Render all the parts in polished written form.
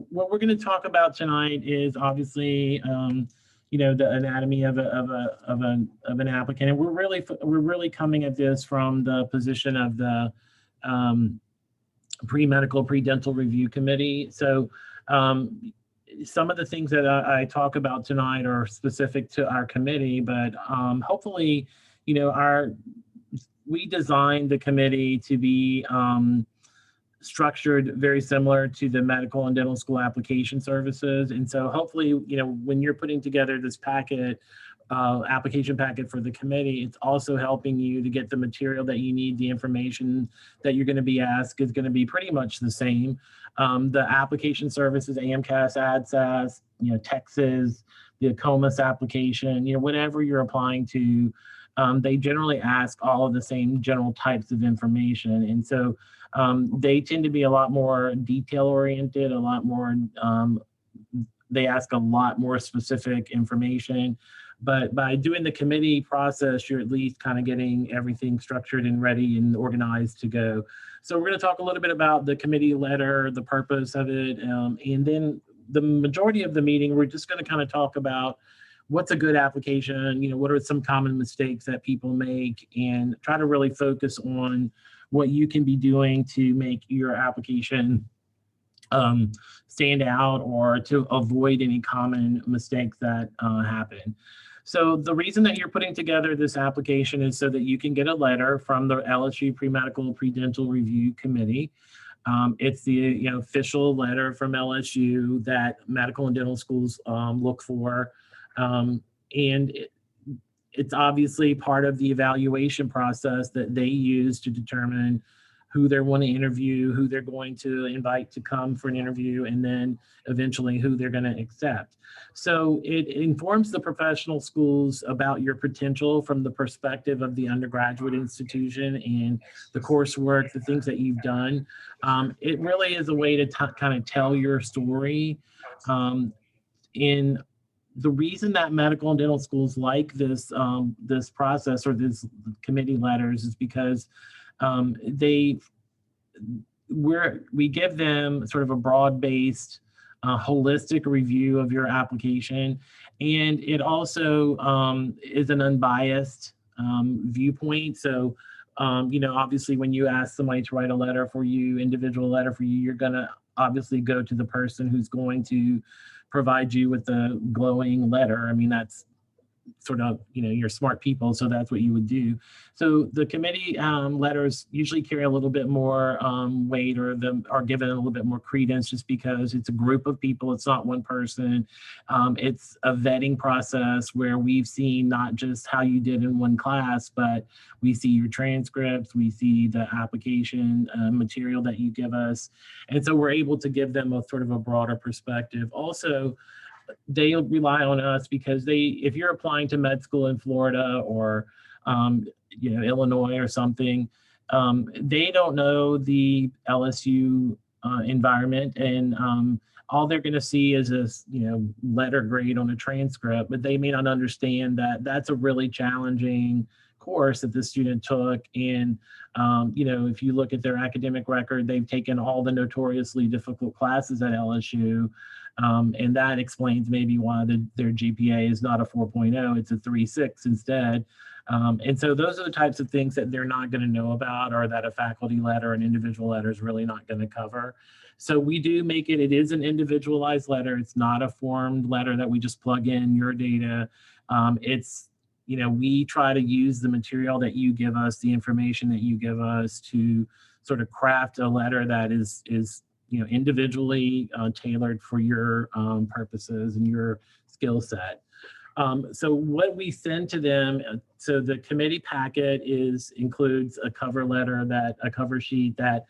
what we're going to talk about tonight is obviously, the anatomy of an applicant, and we're really coming at this from the position of the pre-medical, pre-dental review committee. So some of the things that I talk about tonight are specific to our committee, but hopefully, we designed the committee to be structured very similar to the medical and dental school application services. And so hopefully, when you're putting together this packet, application packet for the committee, it's also helping you to get the material that you need. The information that you're going to be asked is going to be pretty much the same. The application services, AMCAS, ADSAS, Texas, the COMAS application, whatever you're applying to, they generally ask all of the same general types of information. And so they tend to be a lot more detail oriented, a lot more, they ask a lot more specific information. But by doing the committee process, you're at least kind of getting everything structured and ready and organized to go. So we're going to talk a little bit about the committee letter, the purpose of it, and then the majority of the meeting, we're just going to kind of talk about what's a good application, what are some common mistakes that people make, and try to really focus on what you can be doing to make your application stand out or to avoid any common mistakes that happen. So the reason that you're putting together this application is so that you can get a letter from the LSU Pre-Medical Pre-Dental Review Committee. It's the official letter from LSU that medical and dental schools look for. And it's obviously part of the evaluation process that they use to determine who they want to interview, who they're going to invite to come for an interview, and then eventually who they're going to accept. So it informs the professional schools about your potential from the perspective of the undergraduate institution and the coursework, the things that you've done. It really is a way to kind of tell your story. In the reason that medical and dental schools like this this process or this committee letters is because we give them sort of a broad-based, holistic review of your application, and it also is an unbiased viewpoint. So, obviously, when you ask somebody to write a letter for you, individual letter for you, you're going to obviously go to the person who's going to provide you with the glowing letter. I mean, that's sort of, you're smart people, so that's what you would do. So the committee letters usually carry a little bit more weight, or are given a little bit more credence, just because it's a group of people. It's not one person. It's a vetting process where we've seen not just how you did in one class, but we see your transcripts, we see the application material that you give us. And so we're able to give them a sort of a broader perspective. Also, they rely on us because if you're applying to med school in Florida or Illinois or something, they don't know the LSU environment, and all they're going to see is this letter grade on a transcript, but they may not understand that that's a really challenging course that the student took. And if you look at their academic record, they've taken all the notoriously difficult classes at LSU. And that explains maybe why their GPA is not a 4.0, it's a 3.6 instead. And so those are the types of things that they're not going to know about, or that a faculty letter, an individual letter is really not going to cover. So we do make it is an individualized letter. It's not a formed letter that we just plug in your data. We try to use the material that you give us, the information that you give us, to sort of craft a letter that is individually tailored for your purposes and your skill set. So what we send to them, so the committee packet includes a cover sheet that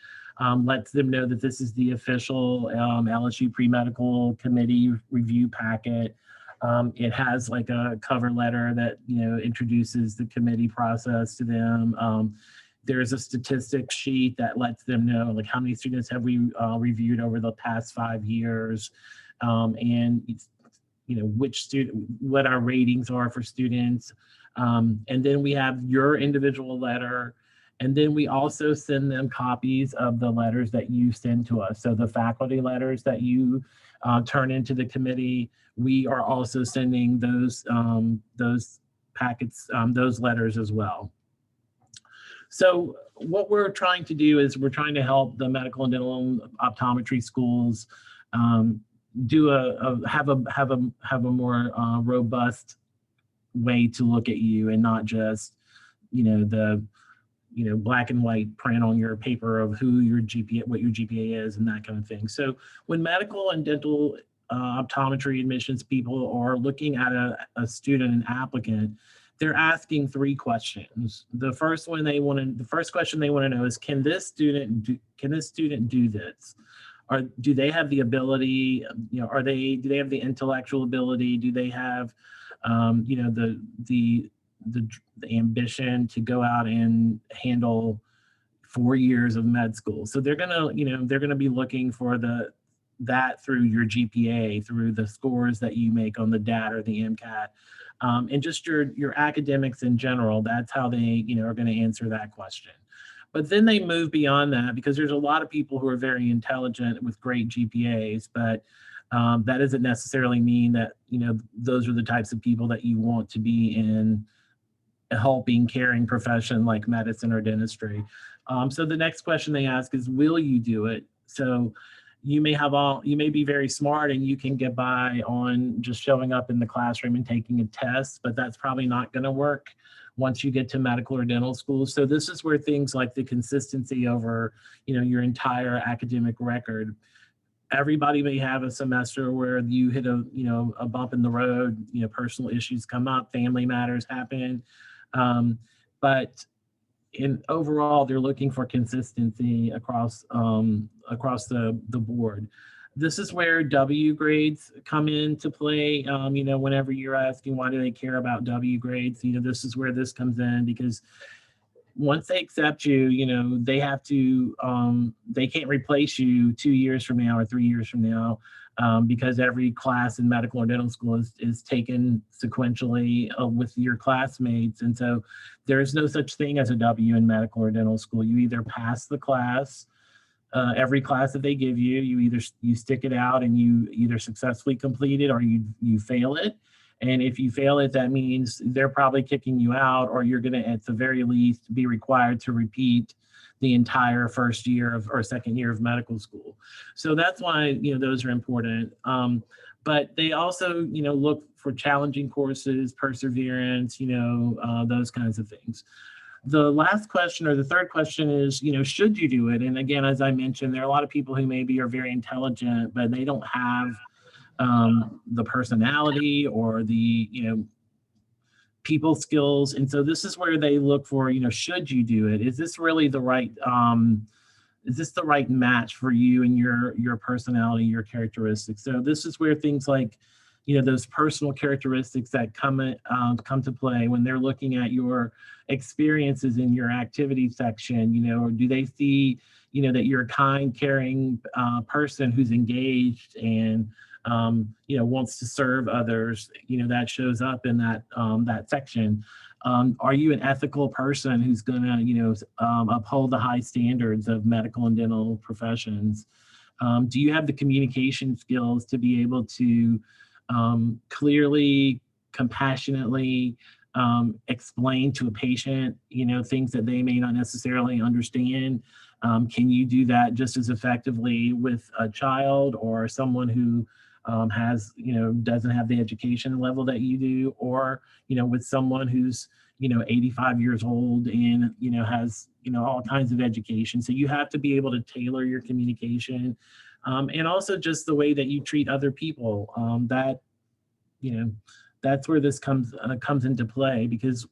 lets them know that this is the official LSU pre-medical committee review packet. It has like a cover letter that introduces the committee process to them. There's a statistics sheet that lets them know like how many students have we reviewed over the past 5 years, and what our ratings are for students. And then we have your individual letter, And then we also send them copies of the letters that you send to us. So the faculty letters that you turn into the committee, we are also sending those packets, those letters as well. So what we're trying to do is we're trying to help the medical and dental optometry schools do have a more robust way to look at you, and not just the black and white print on your paper of who your GPA, what your GPA is, and that kind of thing. So when medical and dental optometry admissions people are looking at a student, an applicant, they're asking 3 questions. The first question they want to know is, can this student do this? Or do they have the ability? Do they have the intellectual ability? Do they have the ambition to go out and handle 4 years of med school? So they're gonna be looking for that through your GPA, through the scores that you make on the DAT or the MCAT, and just your academics in general. That's how they are going to answer that question. But then they move beyond that, because there's a lot of people who are very intelligent with great GPAs, but that doesn't necessarily mean that those are the types of people that you want to be in a helping, caring profession like medicine or dentistry. So the next question they ask is, will you do it? So you may be very smart and you can get by on just showing up in the classroom and taking a test, but that's probably not going to work once you get to medical or dental school. So this is where things like the consistency over your entire academic record. Everybody may have a semester where you hit a bump in the road, personal issues come up, family matters happen, but overall, they're looking for consistency across the board. This is where W grades come into play. Whenever you're asking why do they care about W grades, this is where this comes in, because once they accept you, they have to, they can't replace you 2 years from now or 3 years from now, because every class in medical or dental school is taken sequentially with your classmates. And so there's no such thing as a W in medical or dental school. You either pass the class, every class that they give you, you stick it out and you either successfully complete it or you fail it. And if you fail it, that means they're probably kicking you out, or you're going to, at the very least, be required to repeat the entire first year or second year of medical school. So that's why, those are important. But they also, look for challenging courses, perseverance, those kinds of things. The last question, or the third question, is, should you do it? And again, as I mentioned, there are a lot of people who maybe are very intelligent, but they don't have the personality or the people skills. And so this is where they look for, should you do it? Is this really the right match for you and your personality, your characteristics? So this is where things like those personal characteristics that come to play when they're looking at your experiences in your activity section. Or do they see that you're a kind, caring person who's engaged and wants to serve others? That shows up in that section. Are you an ethical person who's going to uphold the high standards of medical and dental professions? Do you have the communication skills to be able to clearly, compassionately explain to a patient things that they may not necessarily understand? Can you do that just as effectively with a child or someone who doesn't have the education level that you do, or with someone who's 85 years old and has all kinds of education? So you have to be able to tailor your communication, and also just the way that you treat other people. That's where this comes into play, because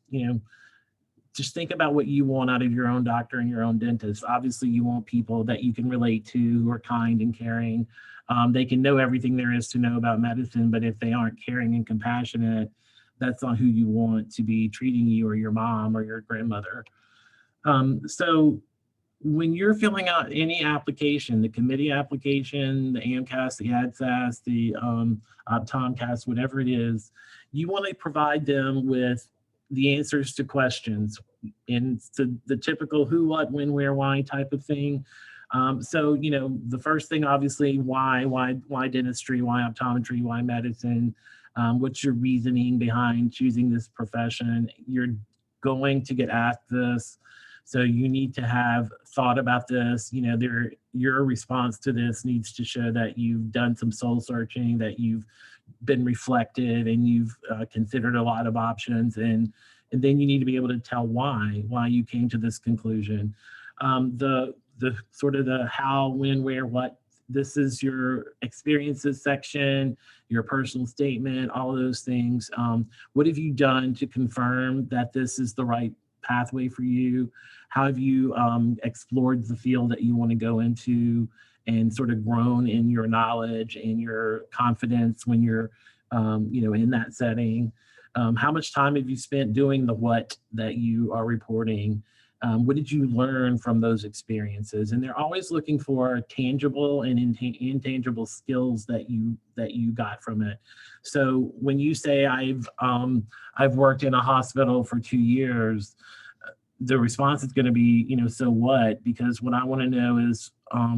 just think about what you want out of your own doctor and your own dentist. Obviously, you want people that you can relate to, who are kind and caring. They can know everything there is to know about medicine, but if they aren't caring and compassionate, that's not who you want to be treating you, or your mom or your grandmother. So when you're filling out any application, the committee application, the AMCAS, the ADSAS, the Optomcast, whatever it is, you want to provide them with the answers to questions, and so the typical who, what, when, where, why type of thing. So, you know, the first thing, obviously, why dentistry, why optometry, why medicine? What's your reasoning behind choosing this profession? You're going to get asked this. So you need to have thought about this. You know, your response to this needs to show that you've done some soul searching, that you've been reflective, and you've considered a lot of options. And then you need to be able to tell why you came to this conclusion. The sort of the how, when, where, what. This is your experiences section, your personal statement, all of those things. What have you done to confirm that this is the right pathway for you? How have you explored the field that you want to go into, and sort of grown in your knowledge and your confidence when you're, you know, in that setting? How much time have you spent doing the what that you are reporting? What did you learn from those experiences? And they're always looking for tangible and intangible skills that you got from it. So when you say I've worked in a hospital for 2 years, the response is going to be, you know, so what? Because what I want to know is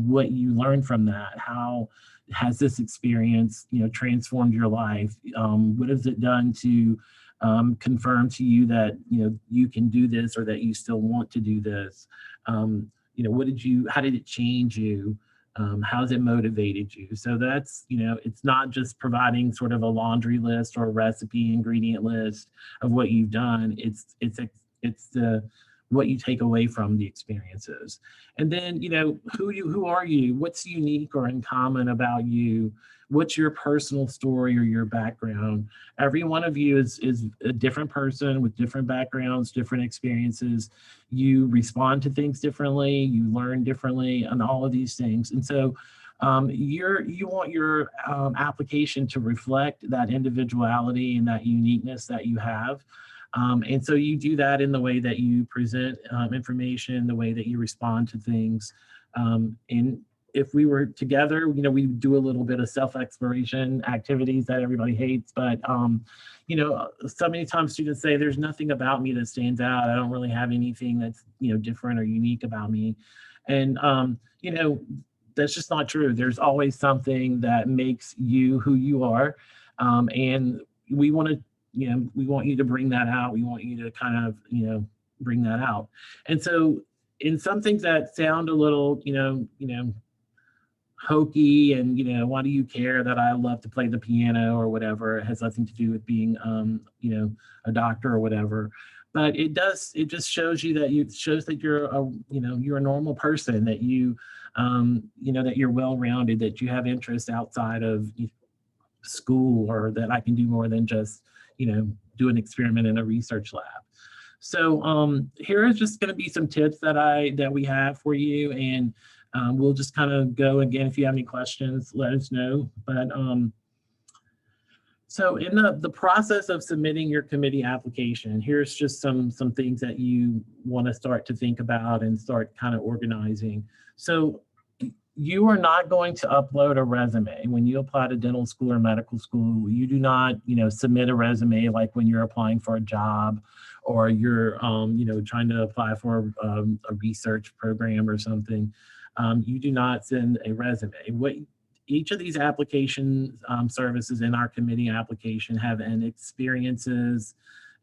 what you learned from that. How has this experience, you know, transformed your life? What has it done to confirm to you that, you know, you can do this, or that you still want to do this? You know, how did it change you? How's it motivated you? So that's, you know, it's not just providing sort of a laundry list or a recipe ingredient list of what you've done. It's the what you take away from the experiences. And then, you know, who are you? What's unique or in common about you? What's your personal story or your background? Every one of you is a different person with different backgrounds, different experiences. You respond to things differently, you learn differently, and all of these things. And so you want your application to reflect that individuality and that uniqueness that you have. And so you do that in the way that you present information, the way that you respond to things. And if we were together, you know, we do a little bit of self-exploration activities that everybody hates, but, you know, so many times students say, there's nothing about me that stands out. I don't really have anything that's, you know, different or unique about me. And, you know, that's just not true. There's always something that makes you who you are. And we want to, you know, we want you to bring that out. We want you to kind of, you know, bring that out. And so in some things that sound a little, you know, hokey, and, you know, why do you care that I love to play the piano or whatever? It has nothing to do with being, you know, a doctor or whatever. But it just shows you that you're you're a normal person, that you know, that you're well-rounded, that you have interests outside of school, or that I can do more than just, you know, do an experiment in a research lab. So here is just going to be some tips that we have for you, and we'll just kind of go again. If you have any questions, let us know. But so in the process of submitting your committee application, here's just some things that you want to start to think about and start kind of organizing. So you are not going to upload a resume when you apply to dental school or medical school. You do not, you know, submit a resume like when you're applying for a job, or you're, you know, trying to apply for a research program or something. You do not send a resume. What each of these application services in our committee application have an experiences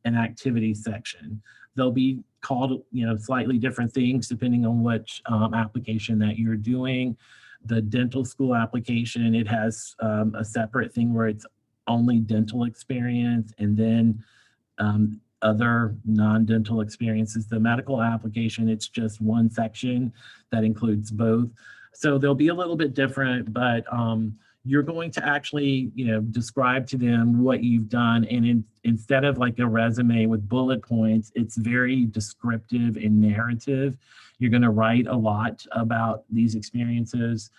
and activities section. They'll be called, you know, slightly different things depending on which application that you're doing. The dental school application, it has a separate thing where it's only dental experience, and then other non-dental experiences. The medical application, it's just one section that includes both. So they'll be a little bit different, but you're going to actually, you know, describe to them what you've done. And instead of like a resume with bullet points, it's very descriptive and narrative. You're going to write a lot about these experiences.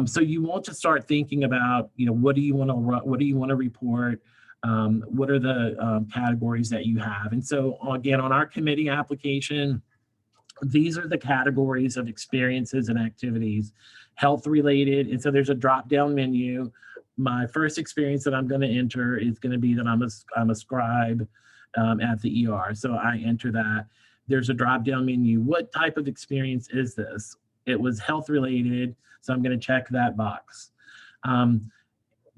So you want to start thinking about, you know, what do you want to report? What are the categories that you have? And so again, on our committee application, these are the categories of experiences and activities: health related. And so there's a drop down menu. My first experience that I'm going to enter is going to be that I'm a scribe. at the ER. So I enter that. There's a drop-down menu. What type of experience is this? It was health related, so I'm going to check that box.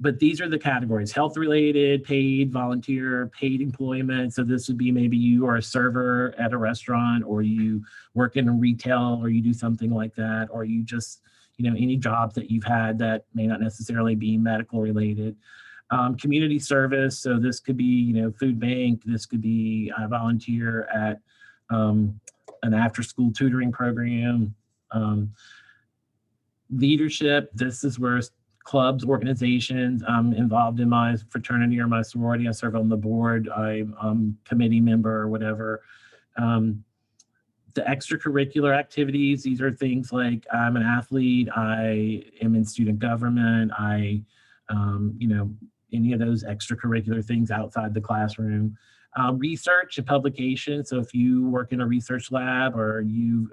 But these are the categories: health related, paid, volunteer, paid employment. So this would be maybe you are a server at a restaurant, or you work in retail, or you do something like that, or you just, any jobs that you've had that may not necessarily be medical related. Community service. So this could be, food bank. This could be I volunteer at an after school tutoring program. Leadership. This is where clubs, organizations. I'm involved in my fraternity or my sorority. I serve on the board. I'm committee member or whatever. The extracurricular activities, these are things like I'm an athlete, I am in student government, any of those extracurricular things outside the classroom. Research and publication. So if you work in a research lab, or you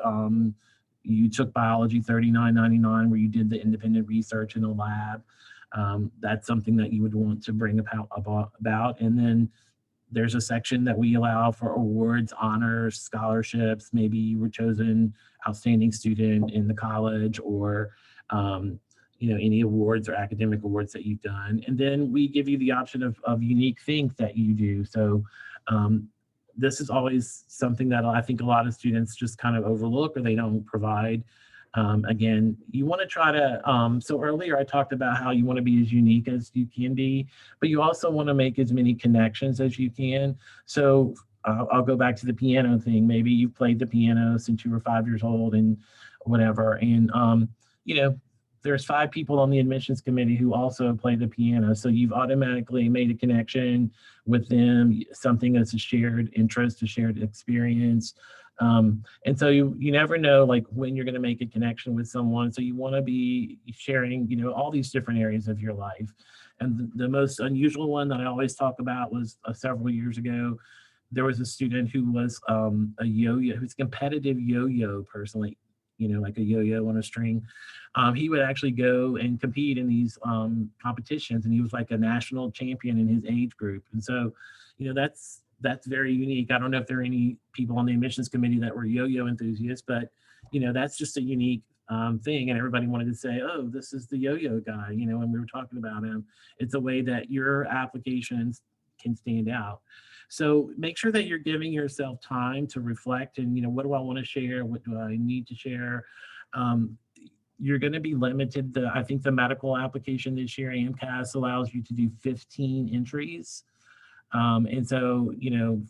took biology 3999 where you did the independent research in a lab, that's something that you would want to bring about. And then there's a section that we allow for awards, honors, scholarships. Maybe you were chosen outstanding student in the college, or any awards or academic awards that you've done. And then we give you the option of unique things that you do. So this is always something that I think a lot of students just kind of overlook, or they don't provide. Again, you want to try to, so earlier I talked about how you want to be as unique as you can be, but you also want to make as many connections as you can. So I'll go back to the piano thing. Maybe you've played the piano since you were 5 years old and whatever. And, there's 5 people on the admissions committee who also play the piano. So you've automatically made a connection with them, something that's a shared interest, a shared experience. And so you never know like when you're going to make a connection with someone. So you want to be sharing, all these different areas of your life. And the most unusual one that I always talk about was several years ago. There was a student who was a yo-yo, who's a competitive yo-yo person, like a yo-yo on a string. He would actually go and compete in these competitions, and he was like a national champion in his age group. And so, that's very unique. I don't know if there are any people on the admissions committee that were yo-yo enthusiasts, but that's just a unique thing. And everybody wanted to say, oh, this is the yo-yo guy, when we were talking about him. It's a way that your applications can stand out. So make sure that you're giving yourself time to reflect and, what do I want to share? What do I need to share? You're going to be limited. I think the medical application this year, AMCAS, allows you to do 15 entries. And so,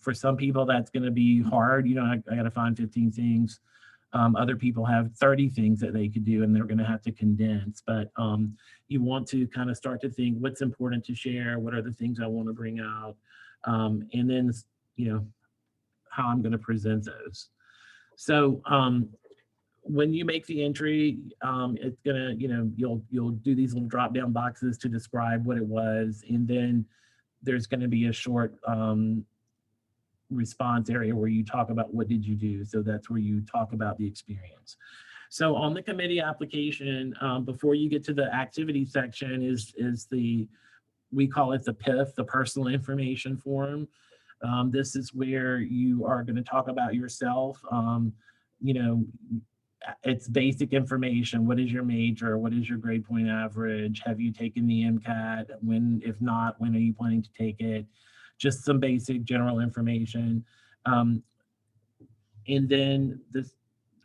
for some people, that's going to be hard. I got to find 15 things. Other people have 30 things that they could do, and they're going to have to condense. But you want to kind of start to think, what's important to share? What are the things I want to bring out? And then, how I'm going to present those. So when you make the entry, it's gonna, you'll do these little drop down boxes to describe what it was, and then there's going to be a short response area where you talk about what did you do. So that's where you talk about the experience. So on the committee application, before you get to the activity section, is we call it the PIF, the personal information form. This is where you are going to talk about yourself. It's basic information. What is your major? What is your grade point average? Have you taken the MCAT? When, if not, when are you planning to take it? Just some basic general information. And then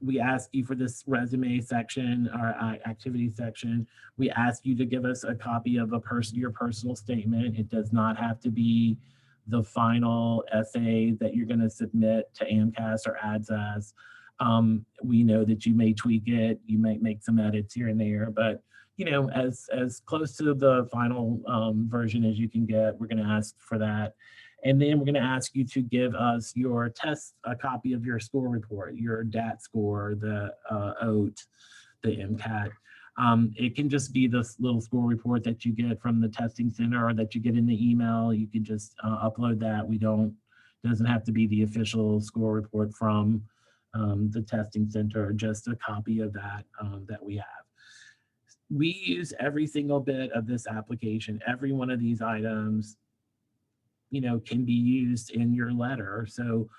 we ask you for this resume section or activity section. We ask you to give us a copy of your personal statement. It does not have to be the final essay that you're going to submit to AMCAS or ADSAS. We know that you may tweak it, you might make some edits here and there, but as close to the final version as you can get, we're going to ask for that. And then we're going to ask you to give us your test, a copy of your score report, your DAT score, the OAT, the MCAT. It can just be this little score report that you get from the testing center or that you get in the email. You can just upload that. Doesn't have to be the official score report from the testing center, just a copy of that that we have. We use every single bit of this application, every one of these items. can be used in your letter. So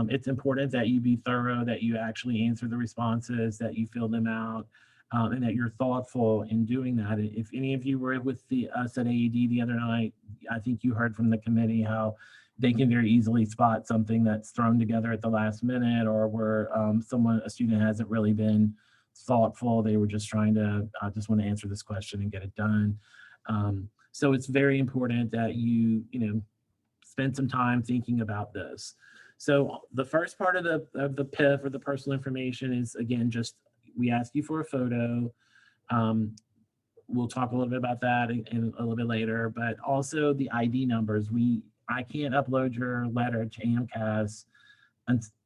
it's important that you be thorough, that you actually answer the responses, that you fill them out, and that you're thoughtful in doing that. If any of you were with us at AED the other night, I think you heard from the committee how they can very easily spot something that's thrown together at the last minute, or where a student hasn't really been thoughtful. They were just trying to, I just want to answer this question and get it done. So it's very important that you spend some time thinking about this. So the first part of the PIF, or the personal information, is, again, just we ask you for a photo. We'll talk a little bit about that in a little bit later, but also the ID numbers. I can't upload your letter to AMCAS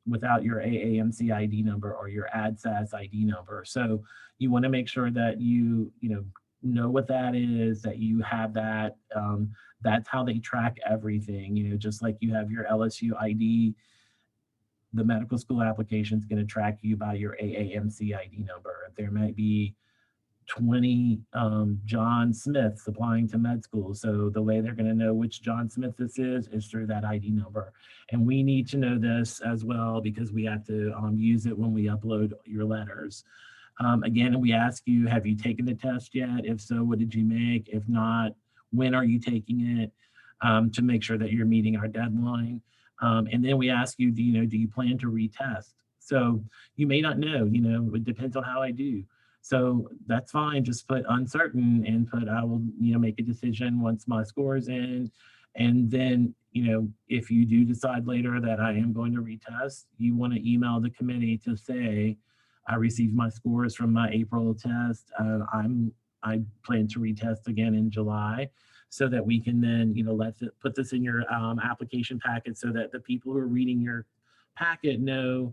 without your AAMC ID number or your ADSAS ID number. So you want to make sure that you know what that is, that you have that. That's how they track everything. Just like you have your LSU ID, the medical school application is going to track you by your AAMC ID number. There might be 20 John Smiths applying to med school. So the way they're going to know which John Smith this is through that ID number. And we need to know this as well, because we have to use it when we upload your letters. Again, we ask you, have you taken the test yet? If so, what did you make? If not, when are you taking it, to make sure that you're meeting our deadline? And then we ask you, do you plan to retest? So you may not know, it depends on how I do. So that's fine. Just put uncertain and put, I will, make a decision once my score is in. And then, if you do decide later that I am going to retest, you want to email the committee to say, I received my scores from my April test. I plan to retest again in July, so that we can then, put this in your application packet, so that the people who are reading your packet know,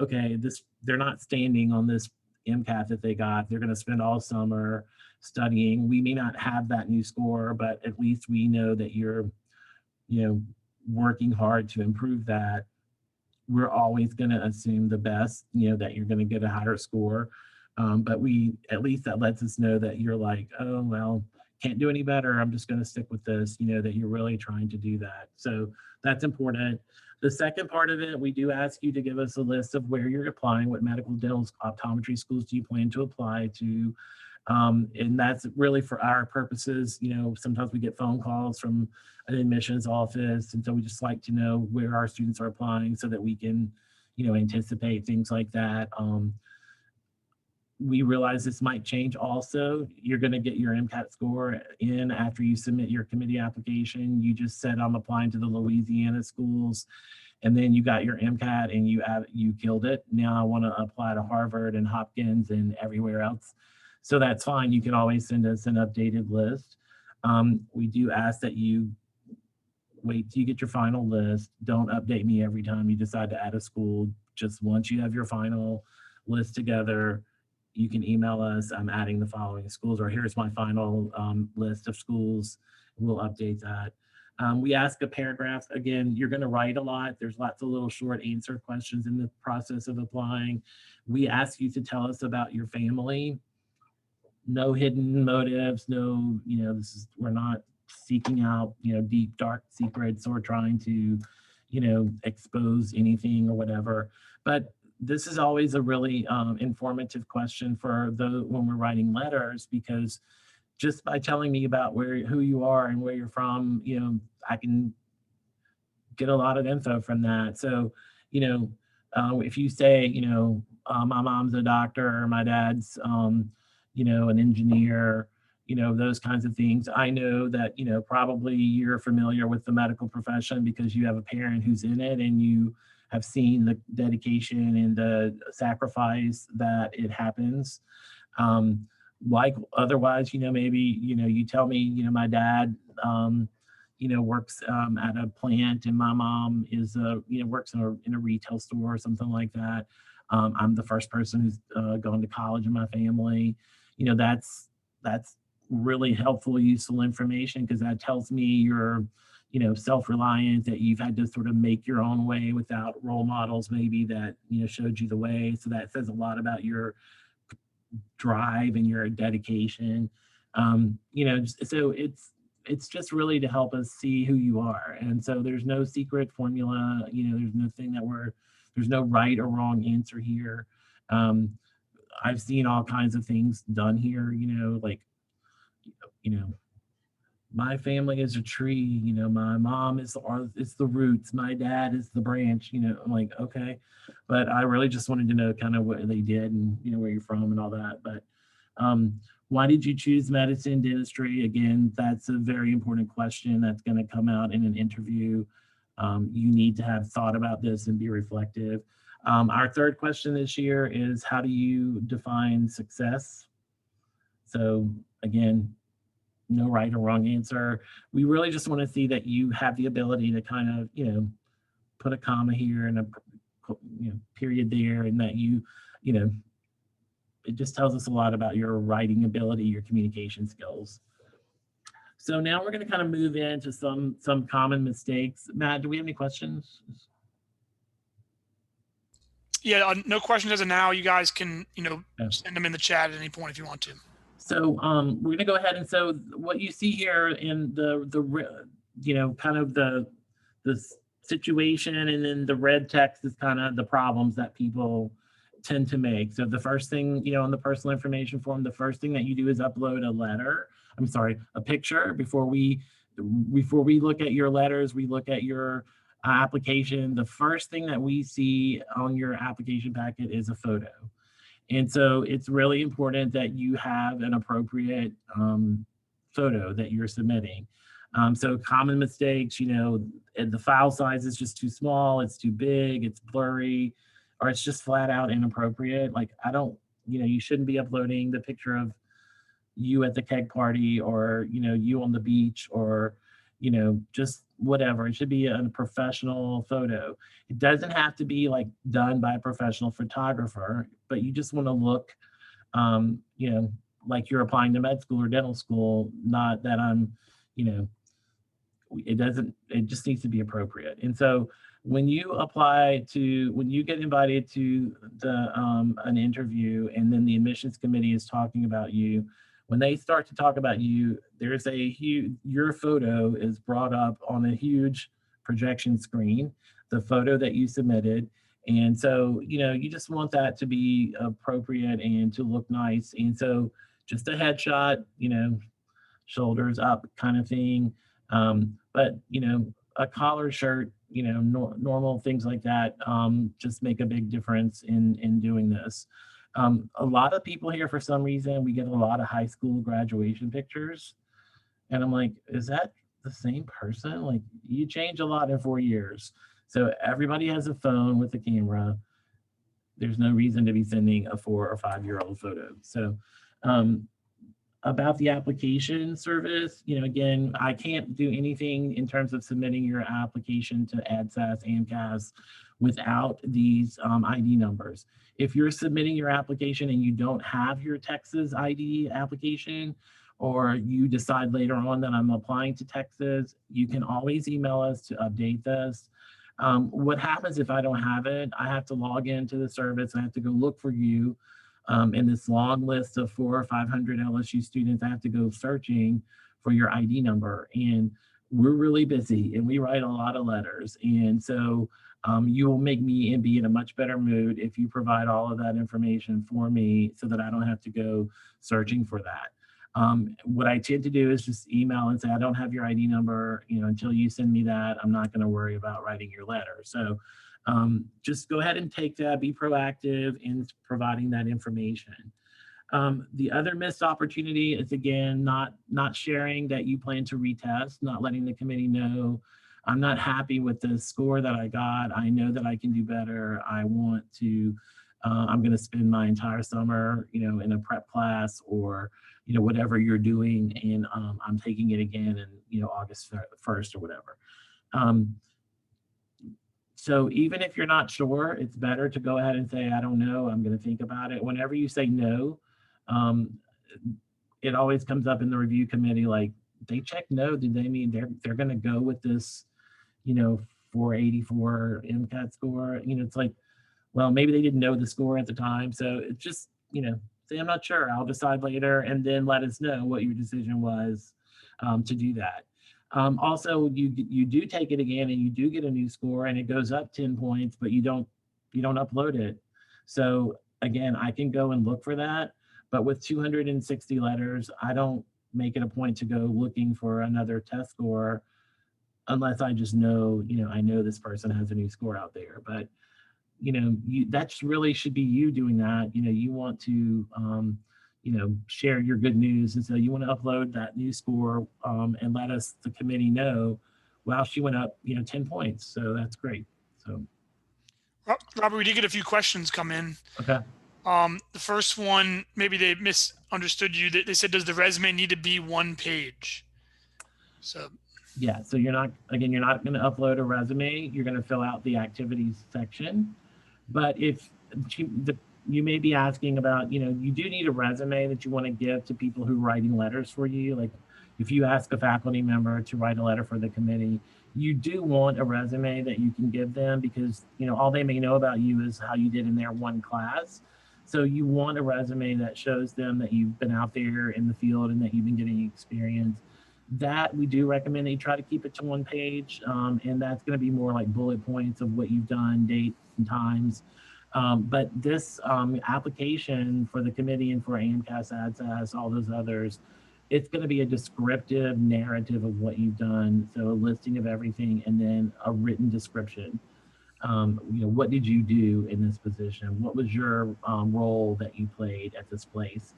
okay, they're not standing on this MCAT that they got. They're going to spend all summer studying. We may not have that new score, but at least we know that you're, working hard to improve that. We're always going to assume the best, that you're going to get a higher score. But at least that lets us know that you're like, oh, well, can't do any better. I'm just going to stick with this, that you're really trying to do that. So that's important. The second part of it, we do ask you to give us a list of where you're applying, what medical, dental, optometry schools do you plan to apply to? And that's really for our purposes. Sometimes we get phone calls from an admissions office, and so we just like to know where our students are applying, so that we can, anticipate things like that. We realize this might change also. You're going to get your MCAT score in after you submit your committee application. You just said, I'm applying to the Louisiana schools, and then you got your MCAT and you killed it. Now I want to apply to Harvard and Hopkins and everywhere else. So that's fine. You can always send us an updated list. We do ask that you wait till you get your final list. Don't update me every time you decide to add a school. Just once you have your final list together, you can email us, I'm adding the following schools, or here's my final list of schools. We'll update that. We ask a paragraph. Again, you're going to write a lot. There's lots of little short answer questions in the process of applying. We ask you to tell us about your family. No hidden motives. No, we're not seeking out, deep, dark secrets or trying to, expose anything or whatever. But this is always a really informative question for when we're writing letters, because just by telling me about who you are and where you're from, I can get a lot of info from that. So, if you say, my mom's a doctor, my dad's, an engineer, those kinds of things, I know that, probably you're familiar with the medical profession because you have a parent who's in it, and you have seen the dedication and the sacrifice that it happens. Like otherwise, maybe, you tell me, my dad, works at a plant, and my mom is, works in a retail store or something like that. I'm the first person who's gone to college in my family. That's really helpful, useful information, because that tells me you're, self-reliant, that you've had to sort of make your own way without role models maybe that, showed you the way. So that says a lot about your drive and your dedication. So it's just really to help us see who you are. And so there's no secret formula, there's nothing there's no right or wrong answer here. Um, I've seen all kinds of things done here, like, you know, my family is a tree, my mom is the roots, my dad is the branch, I'm like, okay. But I really just wanted to know kind of what they did and, where you're from and all that. But why did you choose medicine, dentistry? Again, that's a very important question that's going to come out in an interview. You need to have thought about this and be reflective. Our third question this year is, how do you define success? So again, no right or wrong answer. We really just want to see that you have the ability to kind of, put a comma here and a period there, and that it just tells us a lot about your writing ability, your communication skills. So now we're going to kind of move into some common mistakes. Matt, do we have any questions? Yeah, no questions as of now. You guys can, send them in the chat at any point if you want to. So we're going to go ahead, and so what you see here in the kind of the situation, and then the red text is kind of the problems that people tend to make. So the first thing, on the personal information form, the first thing that you do is upload a picture. Before we look at your letters, we look at your application. The first thing that we see on your application packet is a photo. And so it's really important that you have an appropriate photo that you're submitting. So common mistakes, the file size is just too small, it's too big, it's blurry, or it's just flat out inappropriate. Like, you shouldn't be uploading the picture of you at the keg party, or, you on the beach, or, just whatever. It should be a professional photo. It doesn't have to be like done by a professional photographer, but you just want to look, like you're applying to med school or dental school, not that I'm, it just needs to be appropriate. And so when you get invited to an interview, and then the admissions committee is talking about you, when they start to talk about you, your photo is brought up on a huge projection screen, the photo that you submitted. And so, you just want that to be appropriate and to look nice. And so just a headshot, shoulders up kind of thing. But, a collar shirt, normal things like that, just make a big difference in doing this. A lot of people here, for some reason, we get a lot of high school graduation pictures. And I'm like, is that the same person? Like, you change a lot in 4 years. So everybody has a phone with a camera. There's no reason to be sending a 4 or 5 year old photo. So about the application service, again, I can't do anything in terms of submitting your application to ADSAS, AMCAS without these ID numbers. If you're submitting your application and you don't have your Texas ID application, or you decide later on that I'm applying to Texas, you can always email us to update this. What happens if I don't have it? I have to log into the service. I have to go look for you. In this long list of 400 or 500 LSU students, I have to go searching for your ID number. And we're really busy, and we write a lot of letters. And so you will make me be in a much better mood if you provide all of that information for me, so that I don't have to go searching for that. What I tend to do is just email and say, I don't have your ID number, until you send me that, I'm not going to worry about writing your letter. So just go ahead and take that, be proactive in providing that information. The other missed opportunity is, again, not sharing that you plan to retest, not letting the committee know, I'm not happy with the score that I got. I know that I can do better. I want to, I'm going to spend my entire summer, in a prep class, or, whatever you're doing, and I'm taking it again in, August 1st or whatever. So even if you're not sure, it's better to go ahead and say, I don't know, I'm going to think about it. Whenever you say no, it always comes up in the review committee, like, they check no, did they mean they're going to go with this, 484 MCAT score? It's like, well, maybe they didn't know the score at the time. So it's just, say, I'm not sure, I'll decide later, and then let us know what your decision was. to do that. Also, you do take it again and you do get a new score and it goes up 10 points, but you don't upload it. So again, I can go and look for that, but with 260 letters, I don't make it a point to go looking for another test score unless I just know, I know this person has a new score out there. But that's really should be you doing that. You want to share your good news, and so you want to upload that new score and let us, the committee, know, wow, she went up 10 points, so that's great. So Robert, we did get a few questions come in. okay. The first one, maybe they misunderstood you. They said, does the resume need to be 1 page? So yeah, so you're not going to upload a resume. You're going to fill out the activities section. But if you may be asking about, you do need a resume that you want to give to people who are writing letters for you. Like if you ask a faculty member to write a letter for the committee, you do want a resume that you can give them because, all they may know about you is how you did in their one class. So you want a resume that shows them that you've been out there in the field and that you've been getting experience. That we do recommend that you try to keep it to 1 page. And that's going to be more like bullet points of what you've done, dates and times. But this application for the committee and for AMCAS, ADSAS, all those others, it's going to be a descriptive narrative of what you've done. So a listing of everything and then a written description. What did you do in this position? What was your role that you played at this place?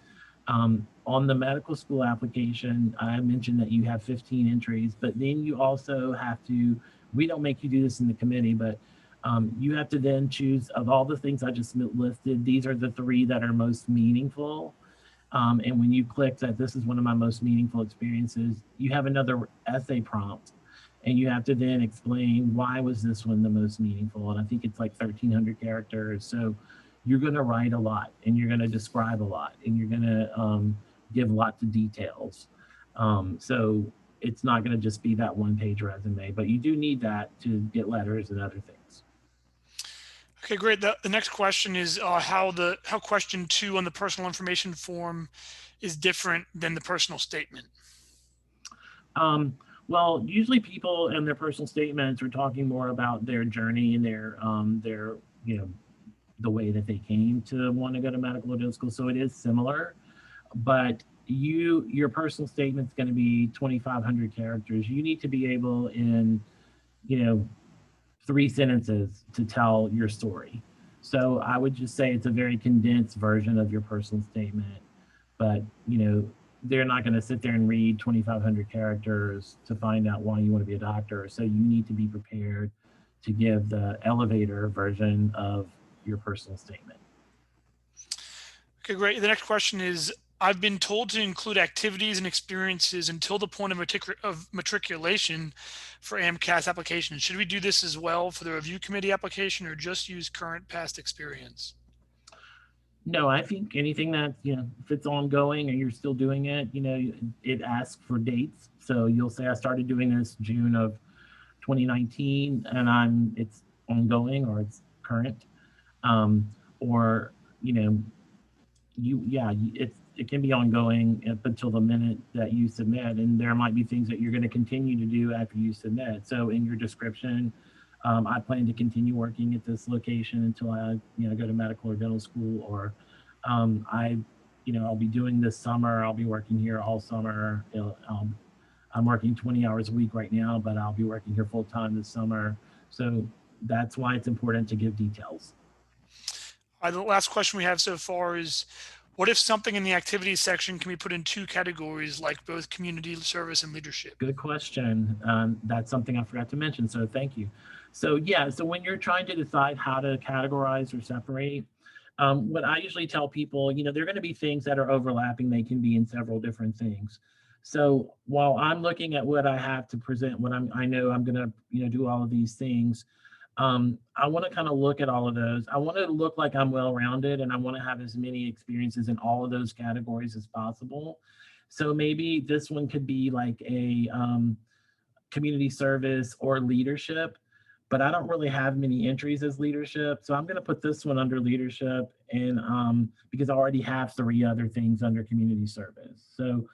On the medical school application, I mentioned that you have 15 entries, but then you also have to, we don't make you do this in the committee, but you have to then choose, of all the things I just listed, these are the 3 that are most meaningful. And when you click that this is one of my most meaningful experiences, you have another essay prompt. And you have to then explain why was this one the most meaningful. And I think it's like 1,300 characters. So you're going to write a lot and you're going to describe a lot and you're going to give lots of details. So it's not going to just be that 1-page resume, but you do need that to get letters and other things. Okay, great. The next question is how question 2 on the personal information form is different than the personal statement. Well, usually people in their personal statements are talking more about their journey and their the way that they came to want to go to medical or dental school. So it is similar, but your personal statement is going to be 2,500 characters. You need to be able in 3 sentences to tell your story. So I would just say it's a very condensed version of your personal statement, but they're not going to sit there and read 2,500 characters to find out why you want to be a doctor. So you need to be prepared to give the elevator version of your personal statement. Okay, great. The next question is, I've been told to include activities and experiences until the point of matriculation for AMCAS application. Should we do this as well for the review committee application or just use current past experience? No, I think anything that, if it's ongoing and you're still doing it, it asks for dates. So you'll say, I started doing this June of 2019 and it's ongoing or it's current. Or, it can be ongoing up until the minute that you submit. And there might be things that you're going to continue to do after you submit. So in your description, I plan to continue working at this location until I, go to medical or dental school, or I'll be doing this summer. I'll be working here all summer. I'm working 20 hours a week right now, but I'll be working here full time this summer. So that's why it's important to give details. The last question we have so far is, what if something in the activities section can be put in 2 categories, like both community service and leadership? Good question. That's something I forgot to mention, so thank you. So yeah, so when you're trying to decide how to categorize or separate, what I usually tell people, there are going to be things that are overlapping. They can be in several different things. So while I'm looking at what I have to present, I know I'm going to, do all of these things, I want to kind of look at all of those. I want to look like I'm well-rounded and I want to have as many experiences in all of those categories as possible. So maybe this one could be like a community service or leadership, but I don't really have many entries as leadership. So I'm going to put this one under leadership, and because I already have 3 other things under community service. So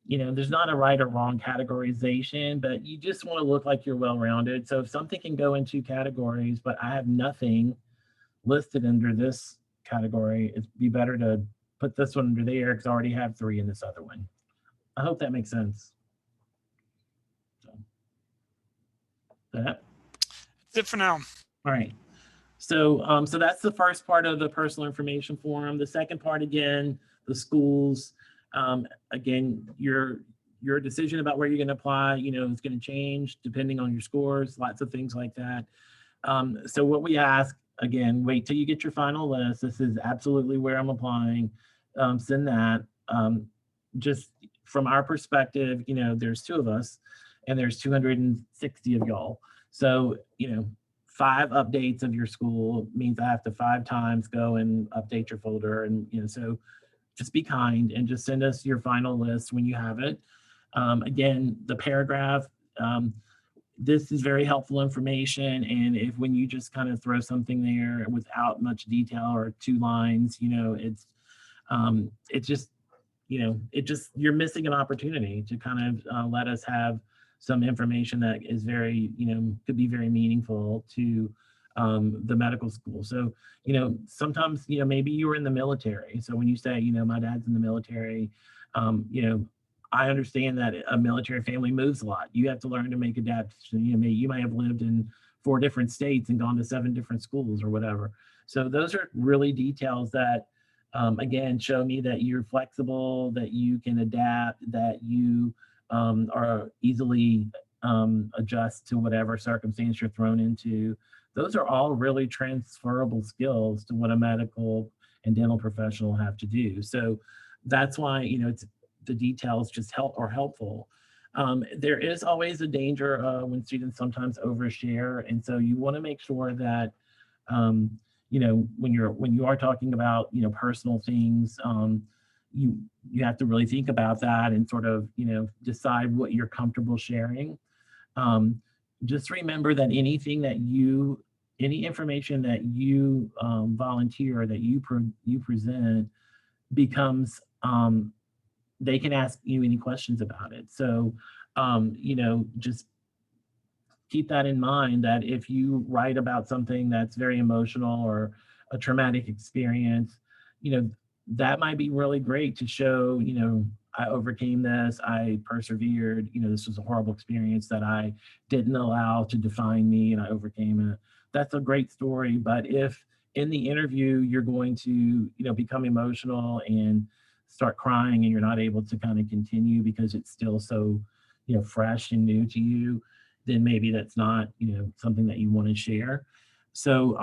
there's not a right or wrong categorization, but you just want to look like you're well-rounded. So if something can go in 2 categories, but I have nothing listed under this category, it'd be better to put this one under there because I already have 3 in this other one. I hope that makes sense. So, that's it for now. All right. So, so that's the first part of the personal information form. The second part, again, the schools. Again, your decision about where you're going to apply, is going to change depending on your scores, lots of things like that. So what we ask, again, wait till you get your final list. This is absolutely where I'm applying. Send that. Just from our perspective, there's 2 of us and there's 260 of y'all. So, 5 updates of your school means I have to 5 times go and update your folder. And, so just be kind and just send us your final list when you have it. Again, the paragraph, this is very helpful information. And if when you just kind of throw something there without much detail or 2 lines, it's just, you're missing an opportunity to kind of let us have some information that is very, could be very meaningful to the medical school. So, sometimes, maybe you were in the military. So when you say, my dad's in the military, I understand that a military family moves a lot. You have to learn to make adaptations. You might have lived in 4 different states and gone to 7 different schools or whatever. So those are really details that, again, show me that you're flexible, that you can adapt, that you are easily adjust to whatever circumstance you're thrown into. Those are all really transferable skills to what a medical and dental professional have to do. So that's why, it's the details just are helpful. There is always a danger when students sometimes overshare. And so you want to make sure that, when you are talking about, personal things, you have to really think about that and sort of, decide what you're comfortable sharing. Just remember that any information that you volunteer, that you present becomes, they can ask you any questions about it. So, just keep that in mind, that if you write about something that's very emotional or a traumatic experience, that might be really great to show, I overcame this, I persevered, this was a horrible experience that I didn't allow to define me and I overcame it. That's a great story. But if in the interview you're going to, become emotional and start crying and you're not able to kind of continue because it's still so, fresh and new to you, then maybe that's not, something that you want to share. So,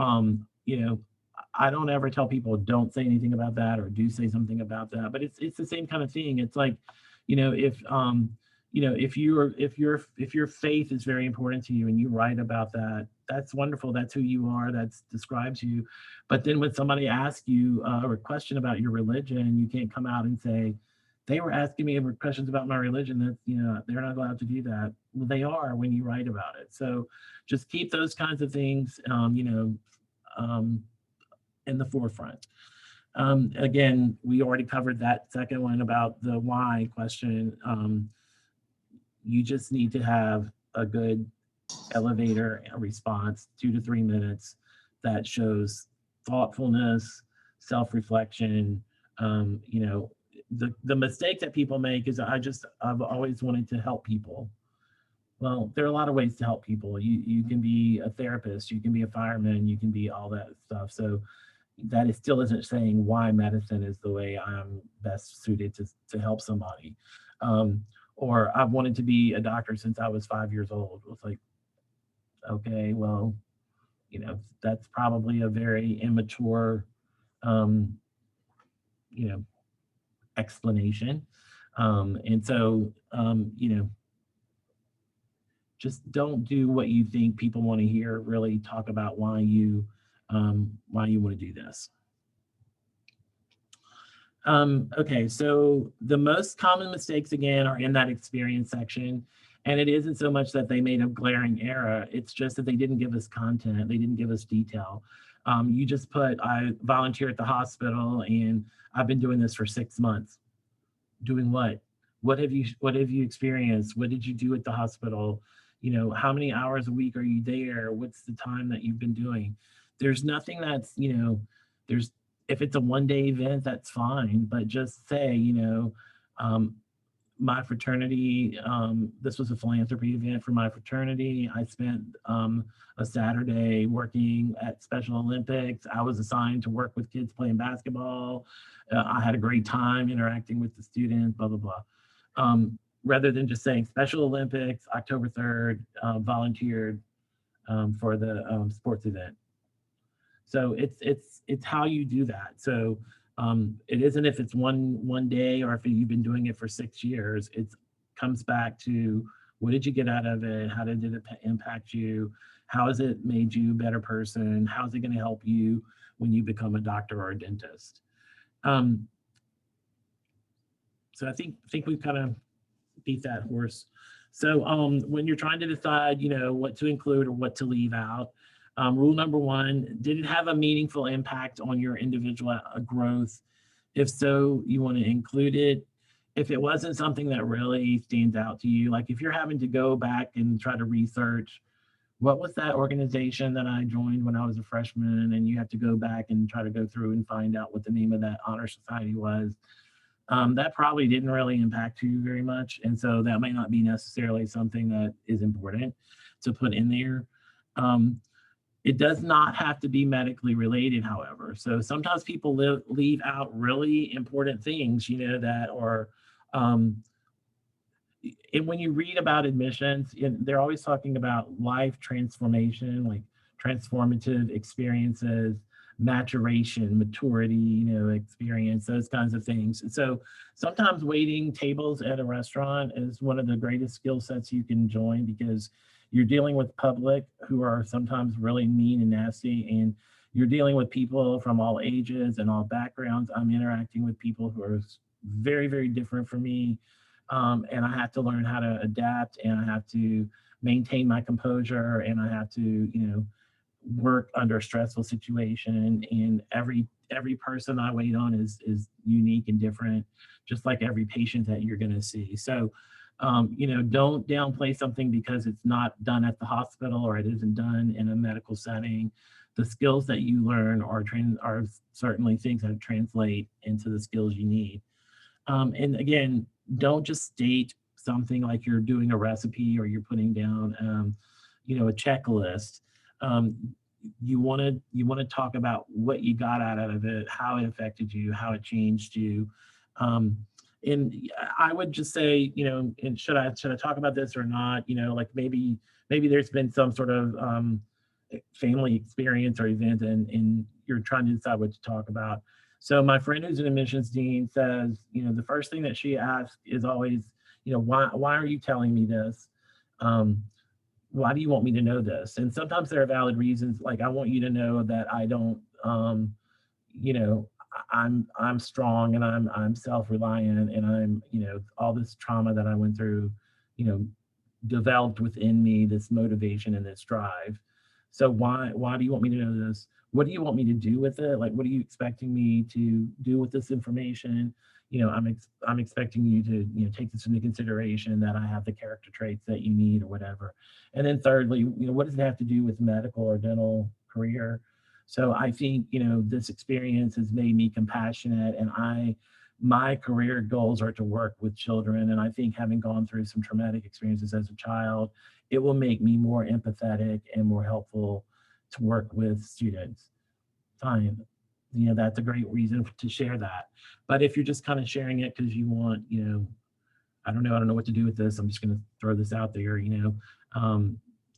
I don't ever tell people don't say anything about that or do say something about that, but it's the same kind of thing. It's like, if your faith is very important to you and you write about that, that's wonderful. That's who you are. That's describes you. But then when somebody asks you a question about your religion, you can't come out and say, they were asking me questions about my religion. That, they're not allowed to do that. Well, they are when you write about it. So just keep those kinds of things, in the forefront. Again, we already covered that second one about the why question. You just need to have a good elevator response, 2 to 3 minutes, that shows thoughtfulness, self-reflection. The mistake that people make is I've always wanted to help people. Well, there are a lot of ways to help people. You can be a therapist, you can be a fireman, you can be all that stuff. So that still isn't saying why medicine is the way I'm best suited to help somebody. Or I've wanted to be a doctor since I was 5 years old. It's like, okay, well, that's probably a very immature, explanation. And so, just don't do what you think people want to hear. Really talk about why you want to do this. Okay, so the most common mistakes, again, are in that experience section. And it isn't so much that they made a glaring error. It's just that they didn't give us content. They didn't give us detail. You just put, I volunteer at the hospital and I've been doing this for 6 months. Doing what? What have you experienced? What did you do at the hospital? You know, how many hours a week are you there? What's the time that you've been doing? There's nothing that's, you know, there's, if it's a 1-day event, that's fine, but just say, you know, um, my fraternity, this was a philanthropy event for my fraternity. I spent a Saturday working at Special Olympics. I was assigned to work with kids playing basketball. I had a great time interacting with the students, blah, blah, blah. Rather than just saying Special Olympics, October 3rd, volunteered for the sports event. So it's how you do that. So it isn't if it's one day or if you've been doing it for 6 years. It comes back to what did you get out of it? How did it impact you? How has it made you a better person? How's it going to help you when you become a doctor or a dentist? So I think we've kind of beat that horse. So when you're trying to decide, you know, what to include or what to leave out, rule number one, did it have a meaningful impact on your individual growth? If so, you want to include it. If it wasn't something that really stands out to you, like if you're having to go back and try to research, what was that organization that I joined when I was a freshman, and you have to go back and try to go through and find out what the name of that honor society was, that probably didn't really impact you very much. And so that might not be necessarily something that is important to put in there. It does not have to be medically related, however. So sometimes people leave out really important things, you know, that are, and when you read about admissions, they're always talking about life transformation, like transformative experiences, maturation, maturity, you know, experience, those kinds of things. And so sometimes waiting tables at a restaurant is one of the greatest skill sets you can join, because you're dealing with public who are sometimes really mean and nasty, and you're dealing with people from all ages and all backgrounds. I'm interacting with people who are very, very different from me. And I have to learn how to adapt, and I have to maintain my composure, and I have to, you know, work under a stressful situation. And every person I wait on is unique and different, just like every patient that you're going to see. So you know, don't downplay something because it's not done at the hospital or it isn't done in a medical setting. The skills that you learn are certainly things that translate into the skills you need. And again, don't just state something like you're doing a recipe or you're putting down, you know, a checklist. You want to talk about what you got out of it, how it affected you, how it changed you. And I would just say, you know, and should I talk about this or not? You know, like maybe there's been some sort of family experience or event, and you're trying to decide what to talk about. So my friend who's an admissions dean says, you know, the first thing that she asks is always, you know, why are you telling me this? Why do you want me to know this? And sometimes there are valid reasons, like I want you to know that I don't, you know, I'm strong, and I'm self-reliant, and I'm, you know, all this trauma that I went through, you know, developed within me this motivation and this drive. So why do you want me to know this? What do you want me to do with it? Like, what are you expecting me to do with this information? You know, I'm expecting you to, you know, take this into consideration, that I have the character traits that you need or whatever. And then thirdly, you know, what does it have to do with medical or dental career? So I think, you know, this experience has made me compassionate, and my career goals are to work with children. And I think having gone through some traumatic experiences as a child, it will make me more empathetic and more helpful to work with students. Fine. You know, that's a great reason to share that. But if you're just kind of sharing it because you want, you know, I don't know what to do with this, I'm just going to throw this out there, you know,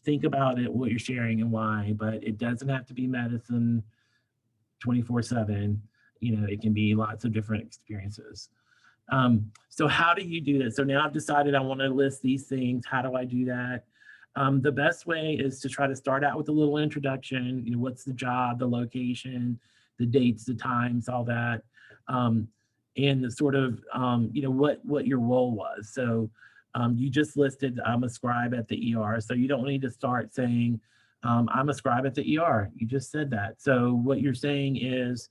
think about it, what you're sharing and why, but it doesn't have to be medicine 24/7. You know, it can be lots of different experiences. So how do you do this? So now I've decided I want to list these things. How do I do that? The best way is to try to start out with a little introduction. You know, what's the job, the location, the dates, the times, all that, and the sort of, you know, what your role was. So you just listed I'm a scribe at the ER, so you don't need to start saying I'm a scribe at the ER. You just said that. So what you're saying is,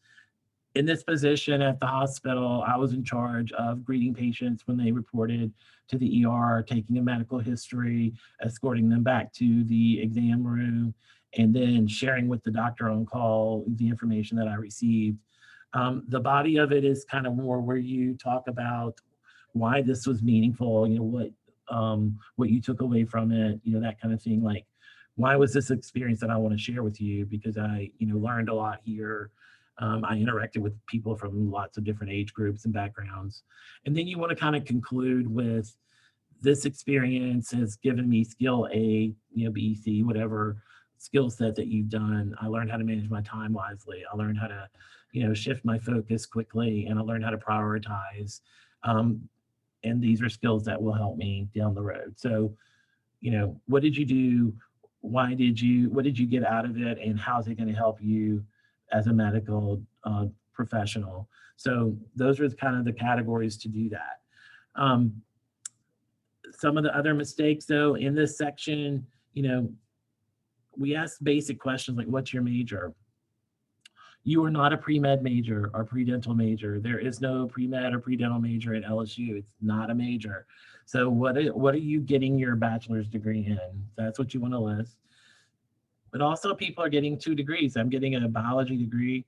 in this position at the hospital, I was in charge of greeting patients when they reported to the ER, taking a medical history, escorting them back to the exam room, and then sharing with the doctor on call the information that I received. The body of it is kind of more where you talk about why this was meaningful, what you took away from it, that kind of thing. Like, why was this experience that I want to share with you? Because I, learned a lot here. I interacted with people from lots of different age groups and backgrounds. And then you want to kind of conclude with, this experience has given me skill A, B, C, whatever skill set that you've done. I learned how to manage my time wisely. I learned how to, shift my focus quickly, and I learned how to prioritize. And these are skills that will help me down the road. So, what did you do? What did you get out of it? And how's it going to help you as a medical professional? So those are kind of the categories to do that. Some of the other mistakes though in this section, we ask basic questions like, what's your major? You are not a pre-med major or pre-dental major. There is no pre-med or pre-dental major at LSU. It's not a major. So what are you getting your bachelor's degree in? That's what you want to list. But also people are getting 2 degrees. I'm getting a biology degree,